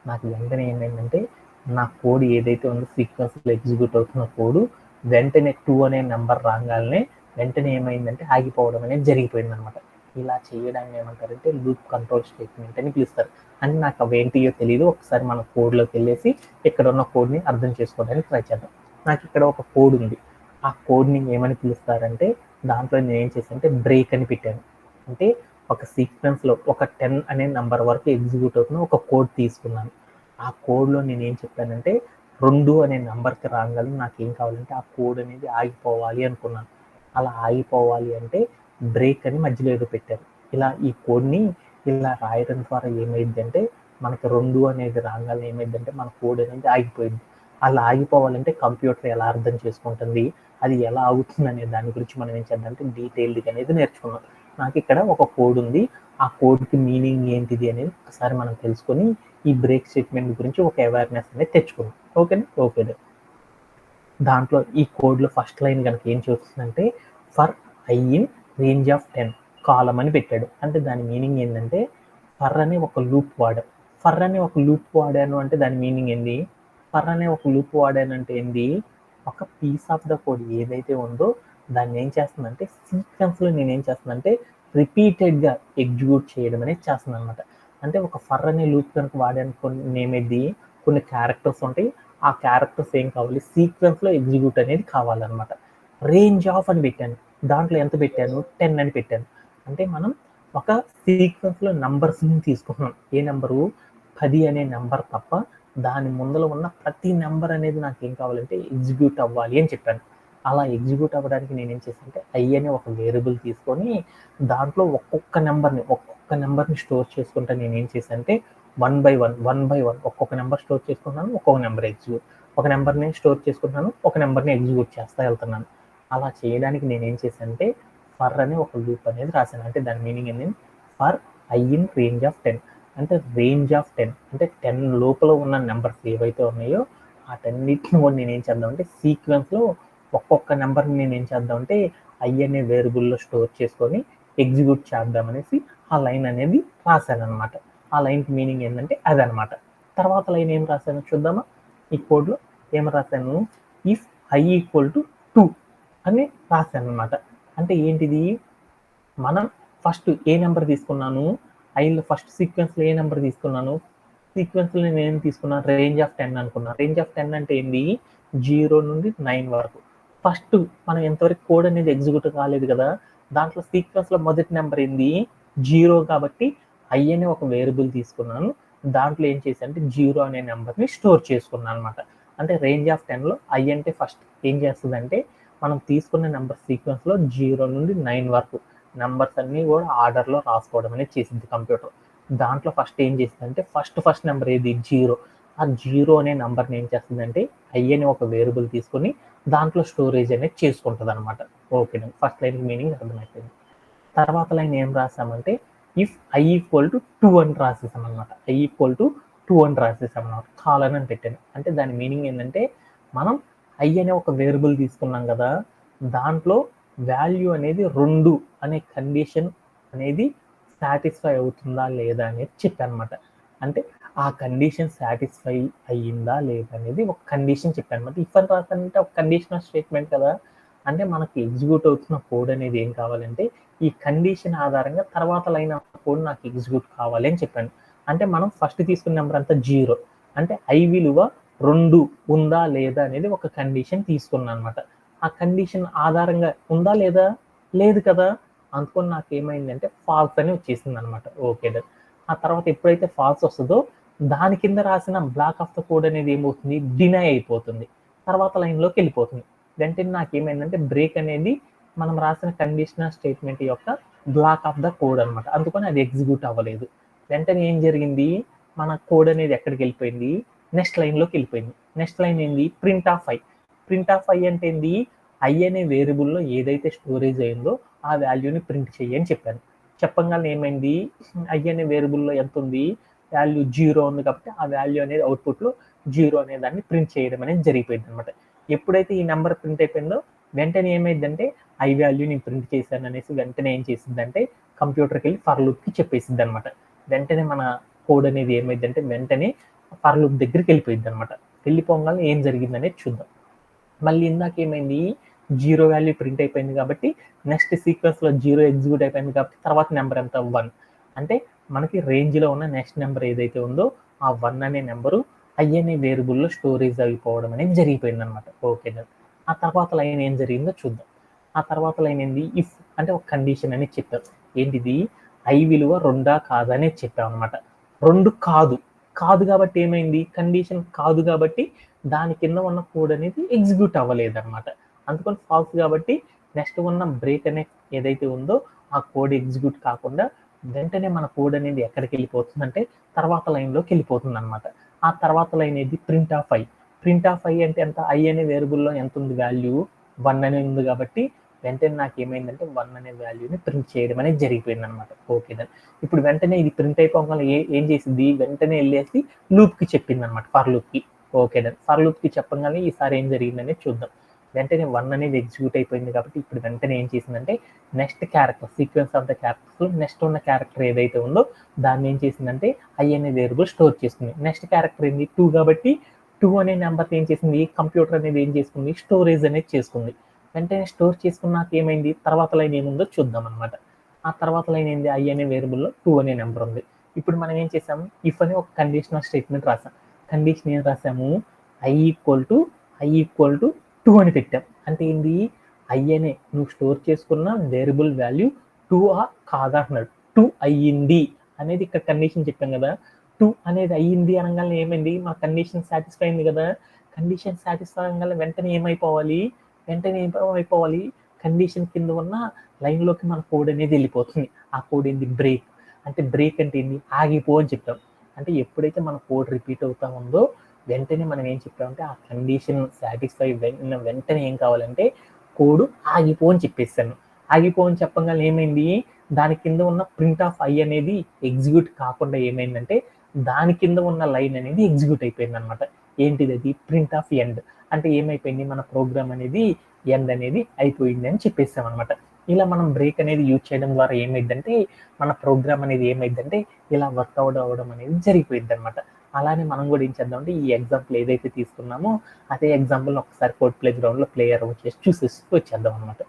నాకు వెంటనే ఏమైందంటే నా కోడ్ ఏదైతే ఉందో సీక్వెన్స్లో ఎగ్జిక్యూట్ అవుతున్న కోడ్ వెంటనే 2 అనే నెంబర్ రాగానే వెంటనే ఏమైందంటే ఆగిపోవడం అనేది జరిగిపోయింది అనమాట. ఇలా చేయడాన్ని ఏమంటారంటే లూప్ కంట్రోల్ స్టేట్మెంట్ అని పిలుస్తారు. అని నాకు అవేంటియో తెలియదు. ఒకసారి మన కోడ్లోకి వెళ్ళేసి ఇక్కడ ఉన్న కోడ్ని అర్థం చేసుకోవడానికి ట్రై చేద్దాం. నాకు ఇక్కడ ఒక కోడ్ ఉంది. ఆ కోడ్ని ఏమని పిలుస్తారంటే దాంట్లో నేను ఏం చేశానంటే బ్రేక్ అని పెట్టాను. అంటే ఒక సీక్వెన్స్లో ఒక 10 అనే నెంబర్ వరకు ఎగ్జిక్యూట్ అవుతున్న ఒక కోడ్ తీసుకున్నాను. ఆ కోడ్లో నేను ఏం చెప్పానంటే 2 అనే నెంబర్కి రాగానే నాకు ఏం కావాలంటే ఆ కోడ్ అనేది ఆగిపోవాలి అనుకున్నాను. అలా ఆగిపోవాలి అంటే బ్రేక్ అని మధ్యలో ఏదో పెట్టారు. ఇలా ఈ కోడ్ని ఇలా రాయడం ద్వారా ఏమైందంటే మనకి 2 అనేది రాగానే ఏమైందంటే మన కోడ్ అనేది ఆగిపోయింది. అలా ఆగిపోవాలంటే కంప్యూటర్ ఎలా అర్థం చేసుకుంటుంది, అది ఎలా అవుతుంది అనే దాని గురించి మనం ఏం చేద్దామంటే డీటెయిల్డ్గా అనేది నేర్చుకున్నాం. నాకు ఇక్కడ ఒక కోడ్ ఉంది. ఆ కోడ్కి మీనింగ్ ఏంటిది అనేది ఒకసారి మనం తెలుసుకొని ఈ బ్రేక్ స్టేట్మెంట్ గురించి ఒక అవేర్నెస్ అనేది తెచ్చుకున్నాం. ఓకేనా? ఓకే. దాంట్లో ఈ కోడ్లో ఫస్ట్ లైన్ కనుక ఏం చూస్తుందంటే for I in range of 10 colon అని పెట్టాడు. అంటే దాని మీనింగ్ ఏంటంటే ఫర్ అనే ఒక లూప్ వాడాను. ఫర్ అనే ఒక లూప్ వాడాను అంటే దాని మీనింగ్ ఏంది? ఫర్ అనే ఒక లూప్ వాడాను అంటే ఏంది? ఒక పీస్ ఆఫ్ ద కోడ్ ఏదైతే ఉందో దాన్ని ఏం చేస్తుందంటే సీక్వెన్స్లో నేను ఏం చేస్తుందంటే రిపీటెడ్గా ఎగ్జిక్యూట్ చేయడం అనేది చేస్తుంది అనమాట. అంటే ఒక ఫర్ అనే లూప్ కనుక వాడాను కొన్ని ఏమైంది, కొన్ని క్యారెక్టర్స్ ఉంటాయి. ఆ క్యారెక్టర్స్ ఏం కావాలి, సీక్వెన్స్లో ఎగ్జిక్యూట్ అనేది కావాలన్నమాట. రేంజ్ ఆఫ్ అని పెట్టాను. దాంట్లో ఎంత పెట్టాను, 10 అని పెట్టాను. అంటే మనం ఒక సీక్వెన్స్లో నంబర్స్ని తీసుకున్నాం. ఏ నెంబరు, 10 అనే నెంబర్ తప్ప దాని ముందర ఉన్న ప్రతి నెంబర్ అనేది నాకు ఏం కావాలంటే ఎగ్జిక్యూట్ అవ్వాలి అని చెప్పాను. అలా ఎగ్జిక్యూట్ అవ్వడానికి నేను ఏం చేశానంటే ఐ అనే ఒక వేరియబుల్ తీసుకొని దాంట్లో ఒక్కొక్క నెంబర్ని స్టోర్ చేసుకుంటా నేను ఏం చేశానంటే 1 by 1 ఒక్కొక్క నెంబర్ స్టోర్ చేసుకున్నాను, ఒక్కొక్క నెంబర్ ఎగ్జిక్యూట్, ఒక నెంబర్ని స్టోర్ చేసుకుంటున్నాను, ఒక నెంబర్ని ఎగ్జిక్యూట్ చేస్తూ వెళ్తున్నాను. అలా చేయడానికి నేను ఏం చేశానంటే ఫర్ అనే ఒక లూప్ అనేది రాశాను. అంటే దాని మీనింగ్ ఏంటంటే for I in range of 10 అంటే రేంజ్ ఆఫ్ 10 అంటే 10 లోపల ఉన్న నెంబర్స్ ఏవైతే ఉన్నాయో వాటన్నిటిని కూడా నేను ఏం చేద్దామంటే సీక్వెన్స్లో ఒక్కొక్క నెంబర్ని నేను ఏం చేద్దామంటే ఐ అనే వేరియబుల్లో స్టోర్ చేసుకొని ఎగ్జిక్యూట్ చేద్దామనేసి ఆ లైన్ అనేది రాశాను అనమాట. ఆ లైన్కి మీనింగ్ ఏంటంటే అదనమాట. తర్వాత లైన్ ఏం రాశాను చూద్దామా? ఈ కోడ్లో ఏం రాశాను, ఇఫ్ ఐ ఈక్వల్ టు 2 అని రాశాను అనమాట. అంటే ఏంటిది, మనం ఫస్ట్ ఏ నెంబర్ తీసుకున్నాను, ఐలో ఫస్ట్ సీక్వెన్స్లో ఏ నెంబర్ తీసుకున్నాను, సీక్వెన్స్లో నేను ఏం తీసుకున్నాను, రేంజ్ ఆఫ్ 10 అనుకున్నాను. రేంజ్ ఆఫ్ 10 అంటే ఏంది, 0 నుండి 9 వరకు. ఫస్ట్ మనం ఎంతవరకు కోడ్ అనేది ఎగ్జిక్యూట్ కాలేదు కదా, దాంట్లో సీక్వెన్స్లో మొదటి నెంబర్ ఏంది, 0 కాబట్టి ఐ అనే ఒక వేరియబుల్ తీసుకున్నాను. దాంట్లో ఏం చేశాను అంటే 0 అనే నెంబర్ని స్టోర్ చేసుకున్నాను అనమాట. అంటే రేంజ్ ఆఫ్ 10లో ఐ అంటే ఫస్ట్ ఏం చేస్తుందంటే మనం తీసుకున్న నెంబర్ సీక్వెన్స్లో 0 నుండి 9 వరకు నెంబర్స్ అన్నీ కూడా ఆర్డర్లో రాసుకోవడం అనేది చేసింది కంప్యూటర్. దాంట్లో ఫస్ట్ ఏం చేసిందంటే ఫస్ట్ నెంబర్ ఏది, 0. ఆ 0 అనే నెంబర్ని ఏం చేస్తుందంటే ఐ అనే ఒక వేరియబుల్ తీసుకొని దాంట్లో స్టోరేజ్ అనేది చేసుకుంటుంది అనమాట. ఓకే, ఫస్ట్ లైన్ మీనింగ్ అర్థమైపోయింది. తర్వాత లైన్ ఏం రాసామంటే ఇఫ్ ఐ ఈక్వల్ టు 2 అని రాసేసాం అనమాట. ఐ ఈక్వల్ టు 2 అని రాసేసాం అనమాట. కాలన్ అని పెట్టాను. అంటే దాని మీనింగ్ ఏంటంటే మనం ఐ అనే ఒక వేరియబుల్ తీసుకున్నాం కదా, దాంట్లో వాల్యూ అనేది 2 అనే కండిషన్ అనేది సాటిస్ఫై అవుతుందా లేదా అనేది చెప్పాను అనమాట. అంటే ఆ కండిషన్ సాటిస్ఫై అయ్యిందా లేదా అనేది ఒక కండిషన్ చెప్పాను అనమాట. ఇఫ్ అని రాసానంటే ఒక కండిషనల్ స్టేట్మెంట్ కదా, అంటే మనకి ఎగ్జిక్యూట్ అవుతున్న కోడ్ అనేది ఏం కావాలంటే ఈ కండిషన్ ఆధారంగా తర్వాత లైన్ ఆఫ్ కోడ్ నాకు ఎగ్జిక్యూట్ కావాలి అని చెప్పాను. అంటే మనం ఫస్ట్ తీసుకున్న నెంబర్ అంతా 0, అంటే ఐ విలువ 2 ఉందా లేదా అనేది ఒక కండిషన్ తీసుకున్నాను అనమాట. ఆ కండిషన్ ఆధారంగా ఉందా లేదా, లేదు కదా, అందుకని నాకు ఏమైందంటే ఫాల్స్ అని వచ్చేసింది అనమాట. ఓకే, ఆ తర్వాత ఎప్పుడైతే ఫాల్స్ వస్తుందో దాని కింద రాసిన బ్లాక్ ఆఫ్ ద కోడ్ అనేది ఏమవుతుంది, డినై అయిపోతుంది, తర్వాత లైన్లోకి వెళ్ళిపోతుంది. వెంటనే నాకు ఏమైందంటే బ్రేక్ అనేది మనం రాసిన కండిషనల్ స్టేట్మెంట్ యొక్క బ్లాక్ ఆఫ్ ద కోడ్ అనమాట. అందుకని అది ఎగ్జిక్యూట్ అవ్వలేదు. వెంటనే ఏం జరిగింది, మన కోడ్ అనేది ఎక్కడికి వెళ్ళిపోయింది, నెక్స్ట్ లైన్లోకి వెళ్ళిపోయింది. నెక్స్ట్ లైన్ ఏంది, print of I. Print of I అంటే ఏంది, ఐ అనే వేరియబుల్లో ఏదైతే స్టోరేజ్ అయిందో ఆ వాల్యూని ప్రింట్ చేయని చెప్పాను. చెప్పగానే ఏమైంది, ఐ అనే వేరియబుల్లో ఎంత ఉంది, వాల్యూ 0 ఉంది కాబట్టి ఆ వాల్యూ అనేది అవుట్పుట్లో జీరో అనే దాన్ని ప్రింట్ చేయడం అనేది జరిగిపోయింది అనమాట. ఎప్పుడైతే ఈ నెంబర్ ప్రింట్ అయిపోయిందో వెంటనే ఏమైందంటే ఐ వాల్యూ నేను ప్రింట్ చేశాను అనేసి వెంటనే ఏం చేసిందంటే కంప్యూటర్కి వెళ్ళి ఫర్ లూప్కి చెప్పేసింది అనమాట. వెంటనే మన కోడ్ అనేది ఏమైందంటే వెంటనే ఫర్ లూప్ దగ్గరికి వెళ్ళిపోయింది అనమాట. వెళ్ళిపోగానే ఏం జరిగిందనేది చూద్దాం. మళ్ళీ ఇందాక ఏమైంది, జీరో వాల్యూ ప్రింట్ అయిపోయింది కాబట్టి నెక్స్ట్ సీక్వెన్స్లో జీరో ఎగ్జిక్యూట్ అయిపోయింది కాబట్టి తర్వాత నెంబర్ ఎంత 1. అంటే మనకి రేంజ్లో ఉన్న నెక్స్ట్ నెంబర్ ఏదైతే ఉందో ఆ 1 అనే నెంబరు ఐ అనే వేరియబుల్లో స్టోరేజ్ అయిపోవడం అనేది జరిగిపోయింది అనమాట. ఓకే, ఆ తర్వాత లైన్ ఏం జరిగిందో చూద్దాం. ఆ తర్వాత లైన్ ఏంది, ఇఫ్ అంటే ఒక కండిషన్ అనేది చెప్పాం. ఏంటిది, ఐ విలువ 2 కాదా అనేది చెప్పాం అనమాట. 2 కాదు కాబట్టి ఏమైంది, కండిషన్ కాదు కాబట్టి దాని కింద ఉన్న కోడ్ అనేది ఎగ్జిక్యూట్ అవ్వలేదు అనమాట. అందుకని ఫాల్స్ కాబట్టి నెక్స్ట్ ఉన్న బ్రేక్ అనే ఏదైతే ఉందో ఆ కోడ్ ఎగ్జిక్యూట్ కాకుండా వెంటనే మన కోడ్ అనేది ఎక్కడికి వెళ్ళిపోతుందంటే తర్వాత లైన్లోకి వెళ్ళిపోతుంది అనమాట. ఆ తర్వాత లైన్ ఏది, print of I. Print of I అంటే ఎంత, ఐ అనే వేరియబుల్లో ఎంత ఉంది వాల్యూ, 1 అనే ఉంది కాబట్టి వెంటనే నాకు ఏమైందంటే 1 అనే వాల్యూని ప్రింట్ చేయడం అనేది జరిగిపోయింది అనమాట. ఓకే, ఇప్పుడు వెంటనే ఇది ప్రింట్ అయిపోగానే ఏం చేసింది, వెంటనే వెళ్ళేసి లూప్కి చెప్పింది అనమాట, ఫర్ లూప్కి. ఓకే, ఫర్ లూప్కి చెప్పగానే ఈసారి ఏం జరిగిందనేది చూద్దాం. వెంటనే 1 అనేది ఎగ్జిక్యూట్ అయిపోయింది కాబట్టి ఇప్పుడు వెంటనే ఏం చేసిందంటే next character, sequence of the క్యారెక్టర్స్లో నెక్స్ట్ ఉన్న క్యారెక్టర్ ఏదైతే ఉందో దాన్ని ఏం చేసిందంటే ఐ అనే వేరియబుల్ స్టోర్ చేస్తుంది. నెక్స్ట్ క్యారెక్టర్ ఏంది, 2 కాబట్టి 2 అనే నెంబర్ ఏం చేసింది, కంప్యూటర్ అనేది ఏం చేసుకుంది, స్టోరేజ్ అనేది చేసుకుంది. వెంటనే స్టోర్ చేసుకున్నాక ఏమైంది, తర్వాత లైన్ ఏముందో చూద్దాం అనమాట. ఆ తర్వాత లైన్ ఏంది, ఐ అనే వేరియబుల్లో 2 అనే నెంబర్ ఉంది. ఇప్పుడు మనం ఏం చేసాము, ఇఫ్ అనే ఒక కండిషనల్ స్టేట్మెంట్ రాసాం. కండిషన్ ఏం రాసాము, ఐ ఈక్వల్ టు 2 అని పెట్టాం. అంటే ఏంది, ఐ అనే నువ్వు స్టోర్ చేసుకున్న వేరియబుల్ వాల్యూ 2 కాదా అన్నాడు. 2 అయ్యింది అనేది ఇక్కడ కండిషన్ చెప్పాం కదా. 2 అనేది అయ్యింది అనగానే ఏమైంది, మా కండిషన్ సాటిస్ఫై అయింది కదా. కండిషన్ సాటిస్ఫై అనగానే వెంటనే ఏమైపోవాలి, కండిషన్ కింద ఉన్న లైన్లోకి మన కోడ్ అనేది వెళ్ళిపోతుంది. ఆ కోడ్ ఏంది, బ్రేక్. అంటే బ్రేక్ అంటే ఏంది, ఆగిపో అని చెప్పాం. అంటే ఎప్పుడైతే మన కోడ్ రిపీట్ అవుతా ఉందో వెంటనే మనం ఏం చెప్పామంటే ఆ కండిషన్ సాటిస్ఫై వెంటనే ఏం కావాలంటే కోడ్ ఆగిపో అని చెప్పేసాను. ఆగిపో అని చెప్పగానే ఏమైంది, దాని కింద ఉన్న ప్రింట్ ఆఫ్ ఐ అనేది ఎగ్జిక్యూట్ కాకుండా ఏమైందంటే దాని కింద ఉన్న లైన్ అనేది ఎగ్జిక్యూట్ అయిపోయింది అనమాట. ఏంటిది అది, ప్రింట్ ఆఫ్ ఎండ్. అంటే ఏమైపోయింది, మన ప్రోగ్రామ్ అనేది ఎండ్ అనేది అయిపోయింది అని చెప్పేసాం అనమాట. ఇలా మనం బ్రేక్ అనేది యూజ్ చేయడం ద్వారా ఏమైందంటే మన ప్రోగ్రామ్ అనేది ఏమైందంటే ఇలా వర్కౌట్ అవ్వడం అనేది జరిగిపోయింది అనమాట. అలానే మనం కూడా ఏం చేద్దామంటే ఈ ఎగ్జాంపుల్ ఏదైతే తీసుకున్నామో అదే ఎగ్జాంపుల్ ఒకసారి కోడ్ ప్లే గ్రౌండ్లో ప్లేయర్ వచ్చేసి చూసేసి వచ్చేద్దాం అనమాట.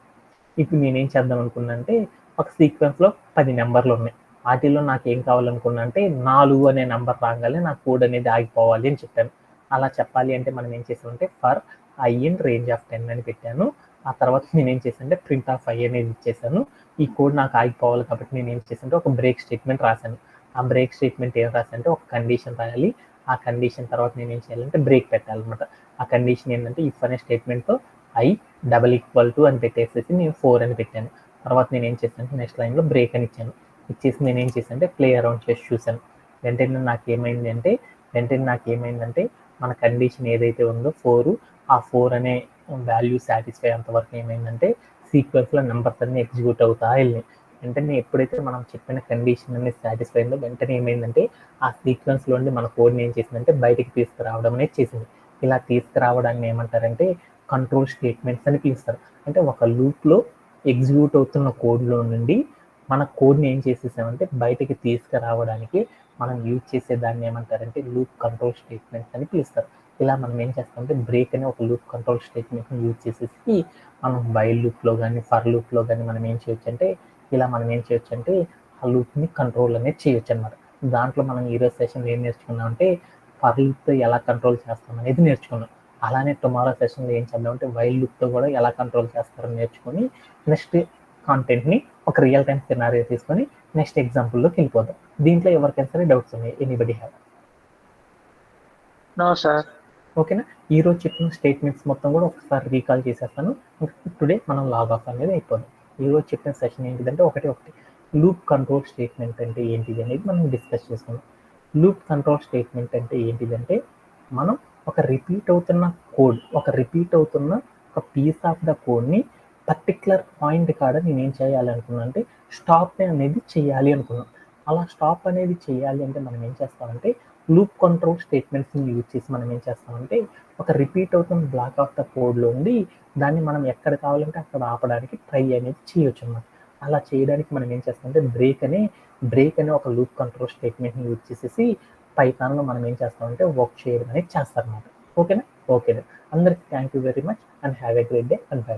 ఇప్పుడు నేనేం చేద్దాం అనుకున్నా అంటే ఒక సీక్వెన్స్లో 10 నెంబర్లు ఉన్నాయి. వాటిల్లో నాకు ఏం కావాలనుకున్నా అంటే 4 అనే నెంబర్ రాగానే నా కోడ్ అనేది ఆగిపోవాలి అని చెప్పాను. అలా చెప్పాలి అంటే మనం ఏం చేసామంటే for I in range of 10 అని పెట్టాను. ఆ తర్వాత నేను ఏం చేశానంటే ప్రింట్ ఆఫ్ ఐ అనేది ఇచ్చేసాను. ఈ కోడ్ నాకు ఆగిపోవాలి కాబట్టి నేను ఏం చేశానంటే ఒక బ్రేక్ స్టేట్మెంట్ రాశాను. ఆ బ్రేక్ స్టేట్మెంట్ ఏం రాశానంటే ఒక కండిషన్ రాయాలి. ఆ కండిషన్ తర్వాత నేను ఏం చేయాలంటే బ్రేక్ పెట్టాలన్నమాట. ఆ కండిషన్ ఏంటంటే ఇఫ్ అనే స్టేట్మెంట్తో ఐ డబల్ ఈక్వల్ టు అని పెట్టేసేసి నేను 4 అని పెట్టాను. తర్వాత నేను ఏం చేశానంటే నెక్స్ట్ లైన్లో బ్రేక్ అని ఇచ్చాను. ఇచ్చేసి నేను ఏం చేశానంటే ప్లే అరౌండ్ చేసి చూశాను. వెంటనే నాకేమైందంటే మన కండిషన్ ఏదైతే ఉందో 4, ఆ 4 అనే వాల్యూ సాటిస్ఫై అంతవరకు ఏమైందంటే సీక్వెన్స్లో నెంబర్స్ అన్ని ఎగ్జిక్యూట్ అవుతా వెళ్ళినాయి. వెంటనే ఎప్పుడైతే మనం చెప్పిన కండిషన్ అనేది సాటిస్ఫై అయిందో వెంటనే ఏమైందంటే ఆ సీక్వెన్స్లో ఉండి మన కోడ్ని ఏం చేసిందంటే బయటికి తీసుకురావడం అనేది చేసింది. ఇలా తీసుకురావడాన్ని ఏమంటారంటే కంట్రోల్ స్టేట్మెంట్స్ అని పిలుస్తారు. అంటే ఒక లూప్లో ఎగ్జిక్యూట్ అవుతున్న కోడ్లో నుండి మన కోడ్ని ఏం చేసేసామంటే బయటికి తీసుకురావడానికి మనం యూజ్ చేసే దాన్ని ఏమంటారంటే లూప్ కంట్రోల్ స్టేట్మెంట్స్ అని పిలుస్తారు. ఇలా మనం ఏం చేస్తామంటే బ్రేక్ అనే ఒక లూప్ కంట్రోల్ స్టేట్మెంట్ని యూజ్ చేసేసి మనం వైల్ లూప్లో కానీ ఫర్ లూప్లో కానీ మనం ఏం చేయొచ్చు అంటే ఆ లూప్ని కంట్రోల్ అనేది చేయొచ్చు అనమాట. దాంట్లో మనం ఈరోజు సెషన్లో ఏం నేర్చుకున్నామంటే ఫర్ లూప్తో ఎలా కంట్రోల్ చేస్తాం అనేది నేర్చుకున్నాం. అలానే టుమారో సెషన్లో ఏం చేద్దామంటే వైల్ లూప్తో కూడా ఎలా కంట్రోల్ చేస్తారని నేర్చుకొని నెక్స్ట్ కాంటెంట్ని ఒక రియల్ టైం సినారియో తీసుకొని నెక్స్ట్ ఎగ్జాంపుల్లోకి వెళ్ళిపోదాం. దీంట్లో ఎవరికైనా సరే డౌట్స్ ఉన్నాయి, ఎనీబడి హ్యావ్? No sir. ఓకేనా, ఈరోజు చెప్పిన స్టేట్మెంట్స్ మొత్తం కూడా ఒకసారి రీకాల్ చేసేస్తాను. టుడే మనం లాగ్ ఆఫ్ అనేది అయిపోదాం. ఈరోజు చెప్పిన సెషన్ ఏంటిదంటే ఒకటి లూప్ కంట్రోల్ స్టేట్మెంట్ అంటే ఏంటిది అనేది మనం డిస్కస్ చేసుకుందాం. లూప్ కంట్రోల్ స్టేట్మెంట్ అంటే ఏంటిదంటే మనం ఒక రిపీట్ అవుతున్న ఒక పీస్ ఆఫ్ ద కోడ్ని పర్టికులర్ పాయింట్ కాడ నేను ఏం చేయాలి అనుకున్నా అంటే స్టాప్ అనేది చేయాలి అనుకున్నాం. అలా స్టాప్ అనేది చేయాలి అంటే మనం ఏం చేస్తామంటే లూప్ కంట్రోల్ స్టేట్మెంట్స్ని యూజ్ చేసి మనం ఏం చేస్తామంటే ఒక రిపీట్ అవుతున్న బ్లాక్ ఆఫ్ ద కోడ్లో ఉండి దాన్ని మనం ఎక్కడ కావాలంటే అక్కడ ఆపడానికి ట్రై అనేది చేయొచ్చు అన్నమాట. అలా చేయడానికి మనం ఏం చేస్తామంటే బ్రేక్ అనే ఒక లూప్ కంట్రోల్ స్టేట్మెంట్ని యూజ్ చేసేసి పైథాన్లో మనం ఏం చేస్తామంటే వర్క్ చేయడం అనేది చేస్తారన్నమాట. ఓకేనా? ఓకేనా. అందరికి thank you very much and have a great day and by.